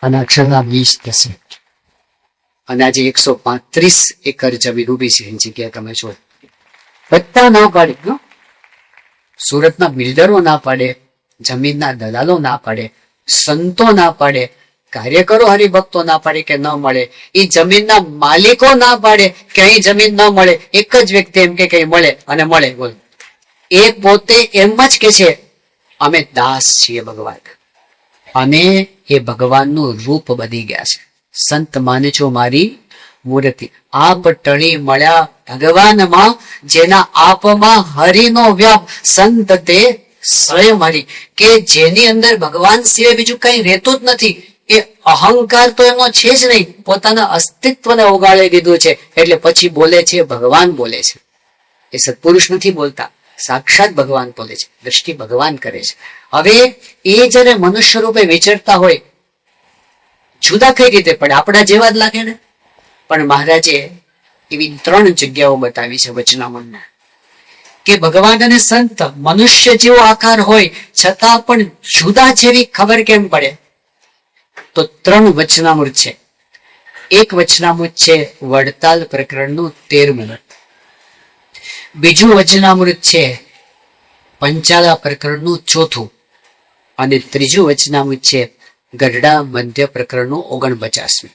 અને અક્ષરધામ 20 થશે. અને આજે 135 એકર જમીન ઉભી છે. એની જગ્યાએ તમે જો બધા ના પાડે, સુરતના બિલ્ડરો ના પાડે, જમીનના દલાલો ના પાડે, સંતો ના પાડે, કાર્યકરો હરિભક્તો ના પાડે કે ન મળે, એ જમીનના માલિકો ના પાડે કે અહીં જમીન ન મળે. એક જ વ્યક્તિ એમ કે કઈ મળે, અને મળે. બોલ, એ પોતે એમ જ કે છે અમે દાસ છીએ ભગવાન, અને એ ભગવાનનું રૂપ બની ગયા છે. સંત માનજો મારી મૂર્તિ. આપ ટળી મળ્યા ભગવાનમાં, જેના આપમાં હરિનો વ્યાપ, સંત તે સ્વયં હરિ, કે જેની અંદર ભગવાન સિવાય બીજું કઈ રહેતું જ નથી. એ અહંકાર તો એનો છે જ નહીં, પોતાના અસ્તિત્વને ઓગાળી દીધું છે. એટલે પછી બોલે છે ભગવાન બોલે છે. એ સત્પુરુષ નથી બોલતા, સાક્ષાત ભગવાન બોલે છે, દ્રષ્ટિ ભગવાન કરે છે. હવે એ જયારે મનુષ્ય રૂપે વિચરતા હોય, જુદા કઈ રીતે પડે? આપણા જેવા જ લાગે ને. પણ મહારાજે એવી 3 જગ્યાઓ બતાવી છે વચનામણમાં. કે ભગવાન અને સંત મનુષ્ય જેવો આકાર હોય છતાં પણ જુદા જેવી ખબર કેમ પડે? તો 3 વચનામૃત છે. એક વચનામૃત છે વડતાલ પ્રકરણનું 13મું, બીજું વચનામૃત છે પંચાલા પ્રકરણનું 4થું, અને ત્રીજું વચનામૃત છે ગઢડા મધ્ય પ્રકરણનું 49મું.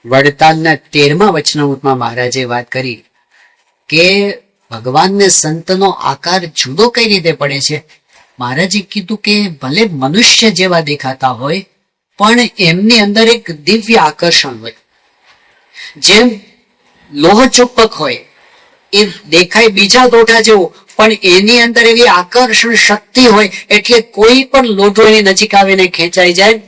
વડતાલના 13મા વચનામૃતમાં મહારાજે વાત કરી કે ભગવાનને સંતનો આકાર જુદો કઈ રીતે પડે છે. મહારાજે કીધું કે ભલે મનુષ્ય જેવા દેખાતા હોય પણ એમની અંદર એક દિવ્ય આકર્ષણ હોય. જેમ લોહ ચુંબક હોય એ દેખાય બીજા લોઢા જેવું, પણ એની અંદર એવી આકર્ષણ શક્તિ હોય એટલે કોઈ પણ લોઢો એની નજીક આવીને ખેંચાઈ જાય.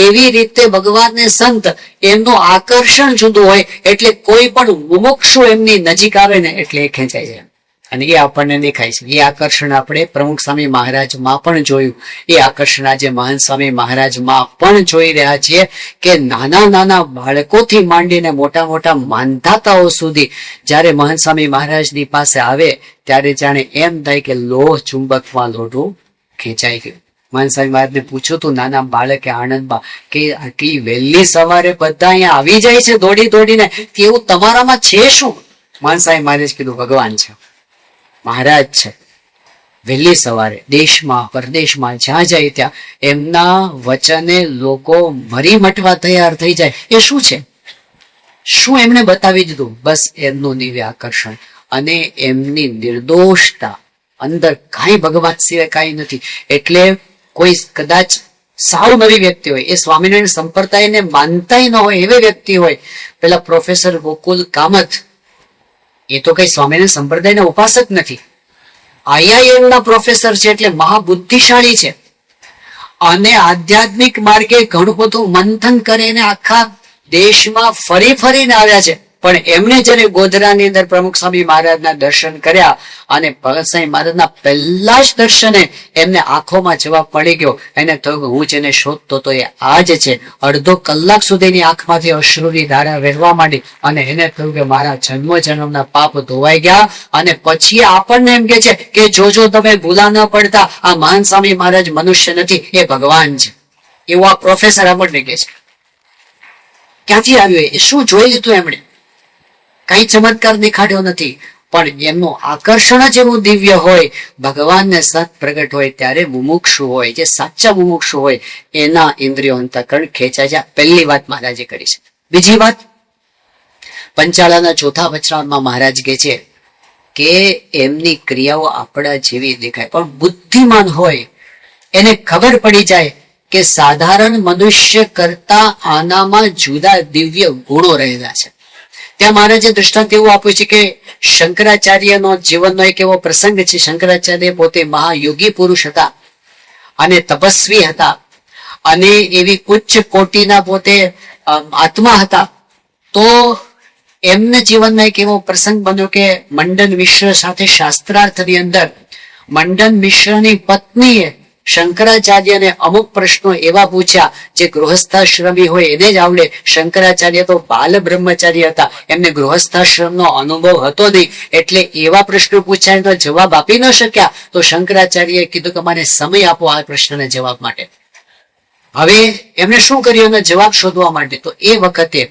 એવી રીતે ભગવાન ને સંત એમનું આકર્ષણ જુદું હોય એટલે કોઈ પણ મુમુક્ષુ એમની નજીક આવે ને એટલે એ ખેંચાઈ જાય, અને એ આપણને દેખાય છે. એ આકર્ષણ આપણે પ્રમુખ સ્વામી મહારાજમાં પણ જોયું. એ આકર્ષણ આજે મહાન સ્વામી મહારાજમાં પણ જોઈ રહ્યા છીએ કે નાના નાના બાળકોથી માંડીને મોટા મોટા માનધાતાઓ સુધી જ્યારે મહાન સ્વામી મહારાજની પાસે આવે ત્યારે જાણે એમ થાય કે લોહ ચુંબકમાં લોઢું ખેંચાઈ ગયું. મહાન સ્વામી મહારાજને પૂછ્યું તું નાના બાળકે આણંદમાં કે આટલી વહેલી સવારે બધા અહીંયા આવી જાય છે દોડી દોડીને, કે એવું તમારામાં છે શું? મહાન સ્વામી મહારાજ કીધું ભગવાન છે, મહારાજ છે. વહેલી સવારે દેશમાં પરદેશમાં જ્યાં જાય ત્યાં એમના વચને લોકો મરી મટવા તૈયાર થઈ જાય. એ શું છે? શું એમણે બતાવી દીધું? બસ એમનું દિવ્ય આકર્ષણ અને એમની નિર્દોષતા. અંદર કાંઈ ભગવાન સિવાય કાંઈ નથી. એટલે કોઈ કદાચ સાવ નવી વ્યક્તિ હોય, એ સ્વામિનારાયણ સંપ્રદાયને માનતાય ન હોય એવી વ્યક્તિ હોય. પેલા પ્રોફેસર ગોકુલ કામત, એ તો કઈ સ્વામિનારાયણ સંપ્રદાયના ઉપાસક નથી, IIM ના પ્રોફેસર છે, એટલે મહાબુદ્ધિશાળી છે અને આધ્યાત્મિક માર્ગે ઘણું બધું મંથન કરીને આખા દેશમાં ફરી ફરીને આવ્યા છે. પણ એમણે જયારે ગોધરાની અંદર પ્રમુખ સ્વામી મહારાજના દર્શન કર્યા અને ભગત સ્વામી મહારાજના પહેલા જ દર્શને એમને આંખોમાં જવાબ પડી ગયો. એને થયું કે હું જેને શોધતો તો એ આ જ છે. અડધો કલાક સુધીની આંખમાંથી અશ્રુની ધારા વહેવા માંડી અને એને થયું કે મારા જન્મ જન્મના પાપ ધોવાઈ ગયા. અને પછી આપણને એમ કે છે કે જોજો તમે ભૂલા ન પડતા, આ મહાન સ્વામી મહારાજ મનુષ્ય નથી, એ ભગવાન છે. એવું આ પ્રોફેસર આપણને કે છે. ક્યાંથી આવ્યું? એ શું જોઈ લીધું એમણે? કઈ ચમત્કાર દેખાડ્યો નથી, પણ એમનું આકર્ષણ જ એવું દિવ્ય હોય. ભગવાનને સત પ્રગટ હોય ત્યારે મુમુક્ષુ હોય, જે સાચા મુમુક્ષુ હોય એના ઇન્દ્રિયો અંતઃકરણ ખેંચાય છે. પહેલી વાત મહારાજે કરી છે. બીજી વાત, પંચાલાના 4થા વચનામૃતમાં મહારાજ કહે છે કે એમની ક્રિયાઓ આપણા જેવી દેખાય, પણ બુદ્ધિમાન હોય એને ખબર પડી જાય કે સાધારણ મનુષ્ય કરતા આનામાં જુદા દિવ્ય ગુણો રહેલા છે. ત્યાં મહારાજે દૃષ્ટાંત એવું આપ્યું છે કે શંકરાચાર્યનો જીવનનો એક એવો પ્રસંગ છે. શંકરાચાર્ય પોતે મહાયોગી પુરુષ હતા અને તપસ્વી હતા અને એવી ઉચ્ચ કોટીના પોતે આત્મા હતા. તો એમના જીવનમાં એક એવો પ્રસંગ બન્યો કે મંડન મિશ્ર સાથે શાસ્ત્રાર્થની અંદર મંડન મિશ્રની પત્નીએ શંકરાચાર્યને અમુક પ્રશ્નો એવા પૂછ્યા જે ગૃહસ્થાશ્રમી હોય એને જ આવડે. શંકરાચાર્ય તો બાલ બ્રહ્મચારી હતા, એમને ગૃહસ્થાશ્રમનો અનુભવ હતો નહીં, એટલે એવા પ્રશ્નો પૂછ્યા તો જવાબ આપી ન શક્યા. તો શંકરાચાર્યએ કીધું કે મને સમય આપો આ પ્રશ્નને જવાબ માટે. હવે એમણે શું કર્યું એનો જવાબ શોધવા માટે? તો એ વખતે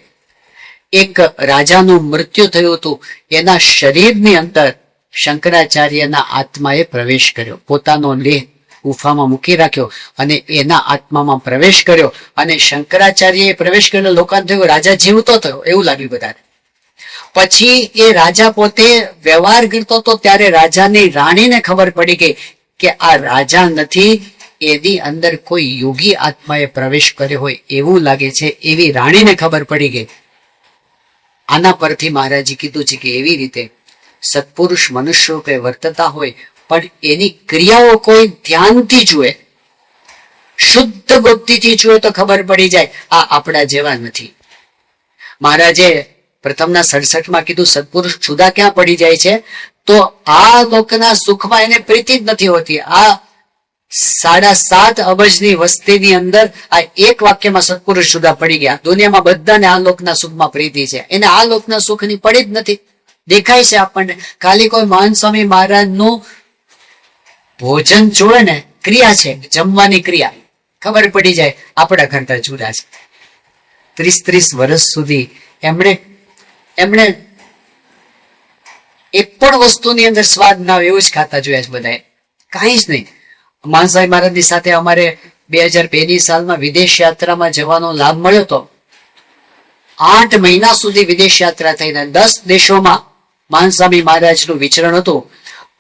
એક રાજાનું મૃત્યુ થયું હતું. એના શરીરની અંદર શંકરાચાર્યના આત્માએ પ્રવેશ કર્યો, પોતાનો દેહ ગુફામાં મૂકી રાખ્યો અને એના આત્મામાં પ્રવેશ કર્યો. અને શંકરાચાર્યએ પ્રવેશ કર્યો, લોકોને થયું રાજા જીવતો થયો એવું લાગ્યું બધાને. પછી એ રાજા પોતે વ્યવહાર કરતો હતો ત્યારે રાજાની રાણીને ખબર પડી ગઈ કે આ રાજા નથી, એની અંદર કોઈ યોગી આત્માએ પ્રવેશ કર્યો હોય એવું લાગે છે. એવી રાણીને ખબર પડી ગઈ. આના પરથી મહારાજે કીધું છે કે એવી રીતે સત્પુરુષ મનુષ્ય રૂપે વર્તતા હોય પણ એની ક્રિયાઓ કોઈ ધ્યાનથી જુએ, શુદ્ધ બુદ્ધિથી જુએ તો ખબર પડી જાય આ આપણા જેવા નથી. મહારાજે પ્રથમના 67માં કીધું સત્પુરુષ જુદા ક્યાં પડી જાય છે? તો આ લોકના સુખમાં એને પ્રીતિ જ નથી હોતી. આ 7.5 અબજની વસ્તીની અંદર આ એક વાક્યમાં સત્પુરુષ જુદા પડી ગયા. દુનિયામાં બધાને આ લોકના સુખમાં પ્રીતિ છે, એને આ લોકના સુખની પડી જ નથી. દેખાય છે આપણને. ખાલી કોઈ મહાન સ્વામી મહારાજનું ભોજન જોવે ને, ક્રિયા છે, જમવાની ક્રિયા, ખબર પડી જાય આપણા કરતા જુદા છે. 30 વર્ષ સુધી એમણે એક પણ વસ્તુની અંદર સ્વાદ ના આવે એવું જ ખાતા જોયા છે બધાએ, કાંઈ જ નહીં. મહાન સ્વામી મહારાજની સાથે અમારે 2002ની સાલમાં વિદેશ યાત્રામાં જવાનો લાભ મળ્યો હતો. 8 મહિના સુધી વિદેશ યાત્રા થઈને 10 દેશોમાં મહાન સ્વામી મહારાજનું વિચરણ હતું.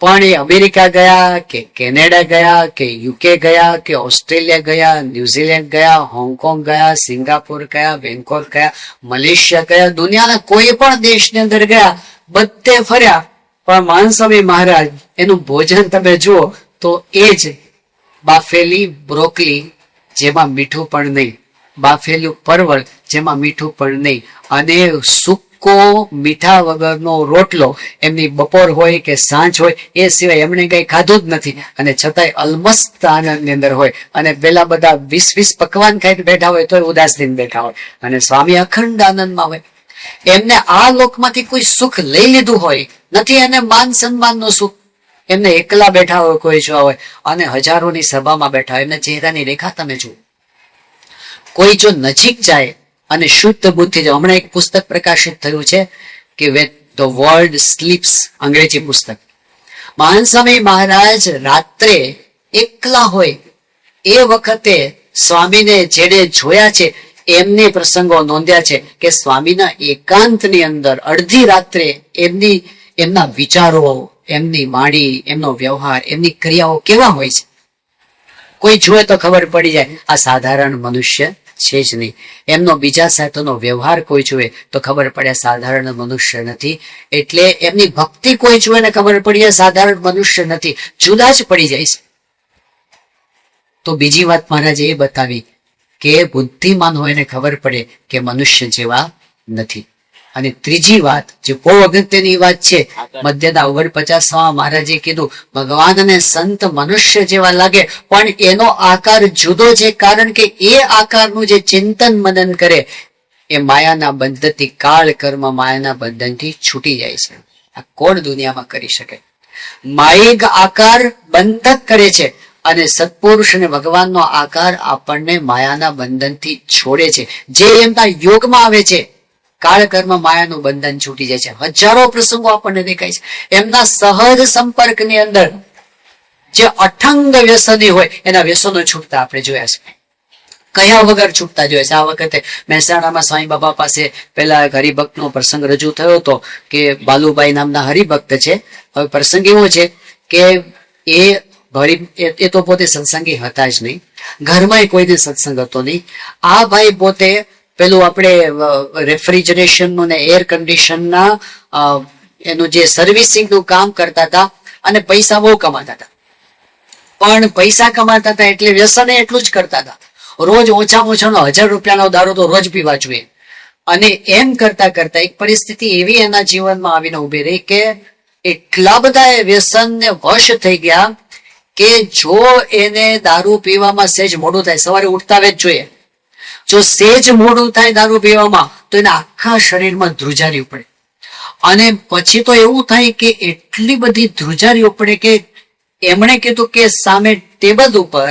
પણ એ અમેરિકા ગયા કે કેનેડા ગયા કે યુકે ગયા કે ઓસ્ટ્રેલિયા ગયા, ન્યુઝીલેન્ડ ગયા, હોંગકોંગ ગયા, સિંગાપુર ગયા, બેંકોક ગયા, મલેશિયા ગયા, દુનિયાના કોઈ પણ દેશની અંદર ગયા, બધે ફર્યા. પણ મહાન સ્વામી મહારાજ એનું ભોજન તમે જુઓ તો એ જ બાફેલી બ્રોકલી જેમાં મીઠું પણ નહીં, બાફેલું પરવળ જેમાં મીઠું પણ નહીં, અને સૂકો મીઠા વગરનો રોટલો એમની બપોર હોય કે સાંજ હોય એ સિવાય એમણે કઈ ખાધું જ નથી. અને છતાંય અલમસ્ત આનંદની અંદર હોય. અને પેલા બધા 20 પકવાન ખાઈને બેઠા હોય તો ઉદાસ થઈને બેઠા હોય, અને સ્વામી અખંડ આનંદમાં હોય. એમને આ લોકમાંથી કોઈ સુખ લઈ લીધું હોય નથી, એને માન સન્માનનું સુખ. એમને એકલા બેઠા હોય કોઈ જોવા હોય, અને હજારોની સભામાં બેઠા હોય, એમના ચહેરાની રેખા તમે જુઓ. કોઈ જો નજીક જાય અને શુદ્ધ બુદ્ધિ, હમણાં એક પુસ્તક પ્રકાશિત થયું છે કે વેન ધ વર્લ્ડ સ્લીપ્સ, અંગ્રેજી પુસ્તક. મહાન સ્વામી મહારાજ રાત્રે એકલા હોય એ વખતે સ્વામીને જેને જોયા છે એમને પ્રસંગો નોંધ્યા છે કે સ્વામીના એકાંતની અંદર અડધી રાત્રે એમના વિચારો, એમની વાણી, એમનો વ્યવહાર, એમની ક્રિયાઓ કેવા હોય છે. કોઈ જુએ તો ખબર પડી જાય આ સાધારણ મનુષ્ય છે જ નહીં. એમનો બીજા સાથેનો વ્યવહાર કોઈ જુએ તો ખબર પડે સાધારણ મનુષ્ય નથી. એટલે એમની ભક્તિ કોઈ જુએ ને ખબર પડી જાય સાધારણ મનુષ્ય નથી, જુદા જ પડી જાય છે. તો બીજી વાત મહારાજે એ બતાવી કે બુદ્ધિમાન હોય ને ખબર પડે કે મનુષ્ય જેવા નથી. અને ત્રીજી વાત જે બહુ અગત્યની વાત છે, મધ્યના 49માં મહારાજે કીધું ભગવાન અને સંત મનુષ્ય જેવા લાગે પણ એનો આકાર જુદો છે, કારણ કે એ આકારનું જે ચિંતન મનન કરે એ માયાના બંધનથી, કાળ કર્મ માયાના બંધનથી છૂટી જાય છે. આ કોણ દુનિયામાં કરી શકે? માયિક આકાર બંધક કરે છે, અને સત્પુરુષ અને ભગવાનનો આકાર આપણને માયાના બંધનથી છોડે છે. જે એમના યોગમાં આવે છે કાળ કર્મ માયાનું બંધન છૂટી જાય છે. હજારો પ્રસંગો આપણને દેખાય છે. એમના સહજ સંપર્કની અંદર જે અઠંગ વ્યસની હોય એના વ્યસનો છૂટતા આપણે જોયા છે, કયા વગર છૂટતા જોયા છે. આ વખતે મહેસાણામાં સ્વામી બાબા પાસે પેલા હરિભક્તનો પ્રસંગ રજૂ થયો હતો કે બાલુભાઈ નામના હરિભક્ત છે. હવે પ્રસંગ એવો છે કે એ તો પોતે સત્સંગી હતા જ નહીં, ઘરમાં કોઈને સત્સંગ હતો નહીં. આ ભાઈ પોતે પેલું આપણે રેફ્રિજરેશનનું ને એર કન્ડિશનના એનું જે સર્વિસિંગનું કામ કરતા હતા, અને પૈસા બહુ કમાતા હતા. પણ પૈસા કમાતા હતા એટલે વ્યસને એટલું જ કરતા હતા. રોજ ઓછામાં ઓછાનો 1000 રૂપિયાનો દારૂ તો રોજ પીવા જોઈએ. અને એમ કરતા કરતા એક પરિસ્થિતિ એવી એના જીવનમાં આવીને ઉભી રહી કે એટલા બધા એ વ્યસનને વશ થઈ ગયા કે જો એને દારૂ પીવામાં સહેજ મોડું થાય, સવારે ઉઠતા જ જોઈએ, જો સહેજ મોડું થાય દારૂ પીવામાં તો એના આખા શરીરમાં ધ્રુજારી પડે. અને પછી તો એવું થાય કે એટલી બધી ધ્રુજારીઓ પડે કે એમણે કીધું કે સામે ટેબલ ઉપર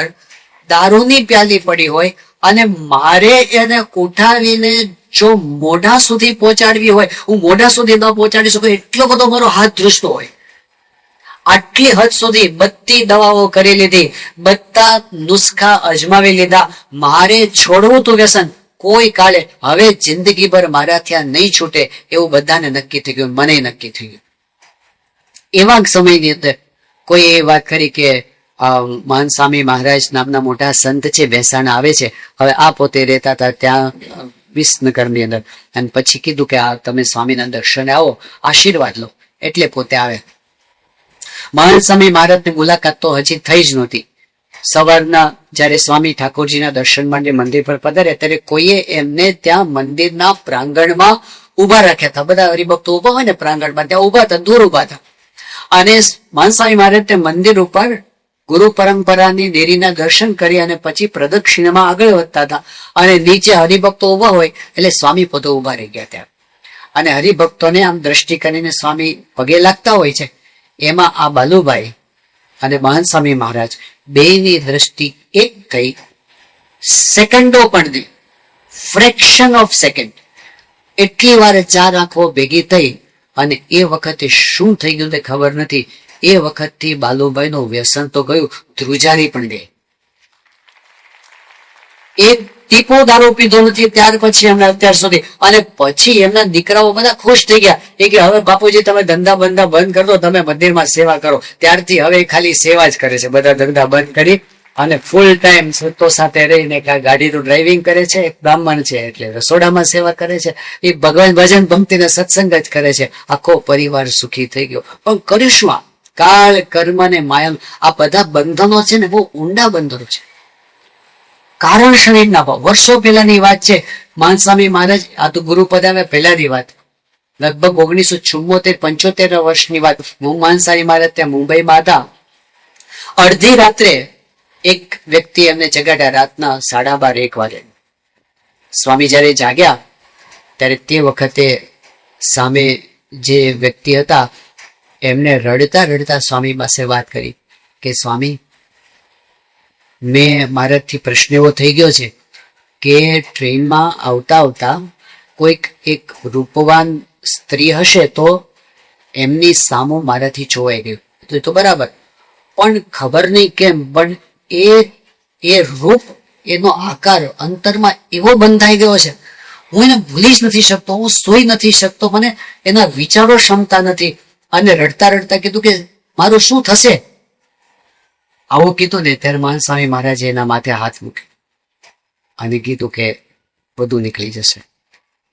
દારૂની પ્યાલી પડી હોય અને મારે એને ઉઠાવીને જો મોઢા સુધી પહોંચાડવી હોય, હું મોઢા સુધી ન પહોંચાડી શકું એટલો બધો મારો હાથ ધ્રુજતો હોય. આટલી હદ સુધી બધી દવાઓ કરી લીધી, બધા નુસ્ખા અજમાવી લીધા, મારે છોડવું તું વ્યસન કોઈ કાળે, હવે જિંદગીભર મારાથી આ નહીં છૂટે એવું બધાને નક્કી થઈ ગયું, મને નક્કી થઈ ગયું. એવા સમયની અંદર કોઈ એ વાત કરી કે મહાન સ્વામી મહારાજ નામના મોટા સંત છે, મહેસાણા આવે છે. હવે આ પોતે રહેતા હતા ત્યાં વિસનગરની અંદર, અને પછી કીધું કે આ તમે સ્વામીના દર્શને આવો, આશીર્વાદ લો. એટલે પોતે આવે. મહાન સ્વામી મહારાજની મુલાકાત તો હજી થઈ જ નહોતી. સવારના જયારે સ્વામી ઠાકોરજીના દર્શન માટે મંદિર પર પધાર્યા ત્યારે કોઈએ એમને ત્યાં મંદિરના પ્રાંગણમાં ઉભા રાખ્યા હતા. બધા હરિભક્તો ઉભા હોય ને પ્રાંગણમાં, ત્યાં ઉભા હતા, દૂર ઉભા હતા. અને મહાન સ્વામી મહારાજ તે મંદિર ઉપર ગુરુ પરંપરાની દેરીના દર્શન કરી અને પછી પ્રદક્ષિણામાં આગળ વધતા હતા. અને નીચે હરિભક્તો ઉભા હોય એટલે સ્વામી પોતે ઉભા રહી ગયા ત્યાં. અને હરિભક્તોને આમ દ્રષ્ટિ કરીને સ્વામી પગે લાગતા હોય છે. એમાં આ બાલુભાઈ અને મહાન સ્વામી મહારાજ બેની દ્રષ્ટિ એક કઈ સેકન્ડો પણ નહીં, ફ્રેક્શન ઓફ સેકન્ડ એટલી વાર ચાર આંખો ભેગી થઈ. અને એ વખતે શું થઈ ગયું તે ખબર નથી. એ વખતથી બાલુભાઈ નું વ્યસન તો ગયું, ધ્રુજારી પણ ગઈ. એક ટીપો દારૂ પીધો નથી ત્યાર પછી એમને અત્યાર સુધી. અને પછી એમના દીકરાઓ બધા ખુશ થઈ ગયા. એ કે હવે બાપુજી તમે ધંધા બંધા બંધ કરી દો, તમે મંદિરમાં સેવા કરો. ત્યારથી હવે ખાલી સેવા જ કરે છે. બધા ધંધા બંધ કરી અને ફૂલ ટાઈમ સંતો સાથે રહીને ગાડીનું ડ્રાઇવિંગ કરે છે. એક બ્રાહ્મણ છે એટલે રસોડામાં સેવા કરે છે. એ ભગવાન ભજન ભક્તિને સત્સંગ જ કરે છે. આખો પરિવાર સુખી થઈ ગયો. પણ કરીશું કાળ કર્મ ને માયા, આ બધા બંધનો છે ને બહુ ઊંડા બંધનો છે. કારણ શરીરના ભાવ. વર્ષો પહેલાની વાત છે. મહાન સ્વામી મહારાજ, આ તો ગુરુ પધારે પહેલાની વાત, લગભગ 1974-75 વર્ષની વાત. મહાન સ્વામી મહારાજ ત્યાં મુંબઈમાં હતા. અડધી રાત્રે એક વ્યક્તિ એમને જગાડ્યા, રાતના 12:30-1 વાગે. સ્વામી જયારે જાગ્યા ત્યારે તે વખતે સામે જે વ્યક્તિ હતા એમને રડતા રડતા સ્વામી પાસે વાત કરી કે સ્વામી, મેં મારાથી પ્રશ્ન એવો થઈ ગયો છે કે ટ્રેનમાં આવતા આવતા કોઈક એક રૂપવાન સ્ત્રી હશે તો એમની સામો મારાથી જોવાઈ ગયું. તો બરાબર, પણ ખબર નહીં કેમ પણ એ રૂપ, એનો આકાર અંતરમાં એવો બંધાઈ ગયો છે, હું એને ભૂલી જ નથી શકતો, હું સૂઈ નથી શકતો, મને એના વિચારો ક્ષમતા નથી. અને રડતા રડતા કીધું કે મારું શું થશે? આવું કીધું ને ત્યારે મહાન સ્વામી મહારાજે એના માથે હાથ મૂક્યો અને કીધું કે બધું નીકળી જશે.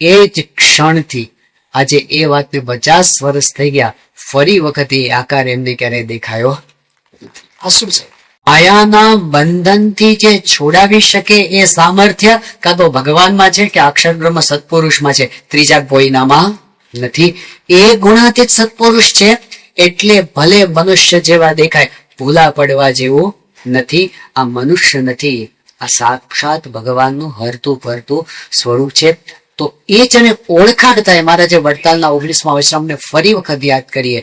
એ જ ક્ષણથી આજે એ વાતને 50 વર્ષ થઈ ગયા, ફરી વખત એ આકાર એમને ક્યારેય દેખાયો. આ શું છે? માયાના બંધનથી જે છોડાવી શકે એ સામર્થ્ય કાં તો ભગવાનમાં છે કે અક્ષર બ્રહ્મ સત્પુરુષમાં છે, ત્રીજા કોઈનામાં નથી. એ ગુણાતીત સત્પુરુષ છે એટલે ભલે મનુષ્ય જેવા દેખાય, ભૂલા પડવા જેવું નથી. આ મનુષ્ય નથી, આ સાક્ષાત ભગવાનનું હરતું ફરતું સ્વરૂપ છે. તો એ જ એને ઓળખાણ થાય. મારા જે વડતાલના 19મા વચનામને ફરી વખત યાદ કરીએ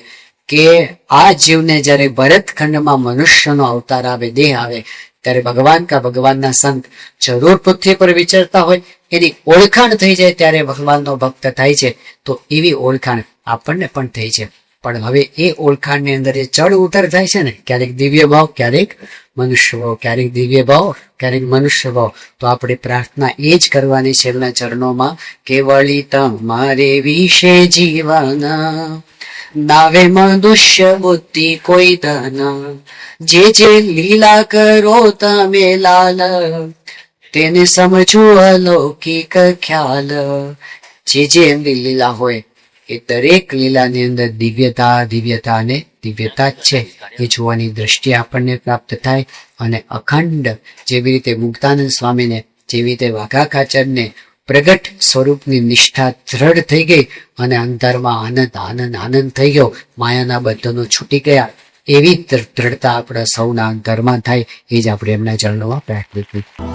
કે આ જીવને જયારે ભરતખંડમાં મનુષ્યનો અવતાર આવે, દેહ આવે, ત્યારે ભગવાન કા ભગવાનના સંત જરૂર પૃથ્વી પર વિચરતા હોય, એની ઓળખાણ થઈ જાય ત્યારે ભગવાનનો ભક્ત થાય છે. તો એવી ઓળખાણ આપણને પણ થઈ છે. પણ હવે એ ઓળખાણની અંદર એ ચડ ઉતર થાય છે ને, ક્યારેક દિવ્ય ભાવ, ક્યારેક મનુષ્ય ભાવ, ક્યારેક દિવ્ય ભાવ, ક્યારેક મનુષ્ય ભાવ. તો આપણે પ્રાર્થના એ જ કરવાની છે એમના ચરણોમાં, કેવળી તમારે વિશે જીવન, નાવે મનુષ્ય બુદ્ધિ કોઈ ધન, જે લીલા કરો તમે લાલ, તેને સમજવું અલૌકિક ખ્યાલ. જે એમની લીલા હોય એ દરેક લીલાની અંદર દિવ્યતા અને દિવ્યતા જ છે. એ જોવાની દ્રષ્ટિ આપણને પ્રાપ્ત થાય. અને અખંડ જેવી રીતે મુક્તાનંદ સ્વામીને, જેવી રીતે વાઘા ખાચરને પ્રગટ સ્વરૂપની નિષ્ઠા દ્રઢ થઈ ગઈ અને અંતરમાં આનંદ થઈ ગયો, માયાના બંધનો છૂટી ગયા, એવી દ્રઢતા આપણા સૌના અંતરમાં થાય. એ જ આપણે એમના ચરણોમાં પ્રાર્થના કરીએ.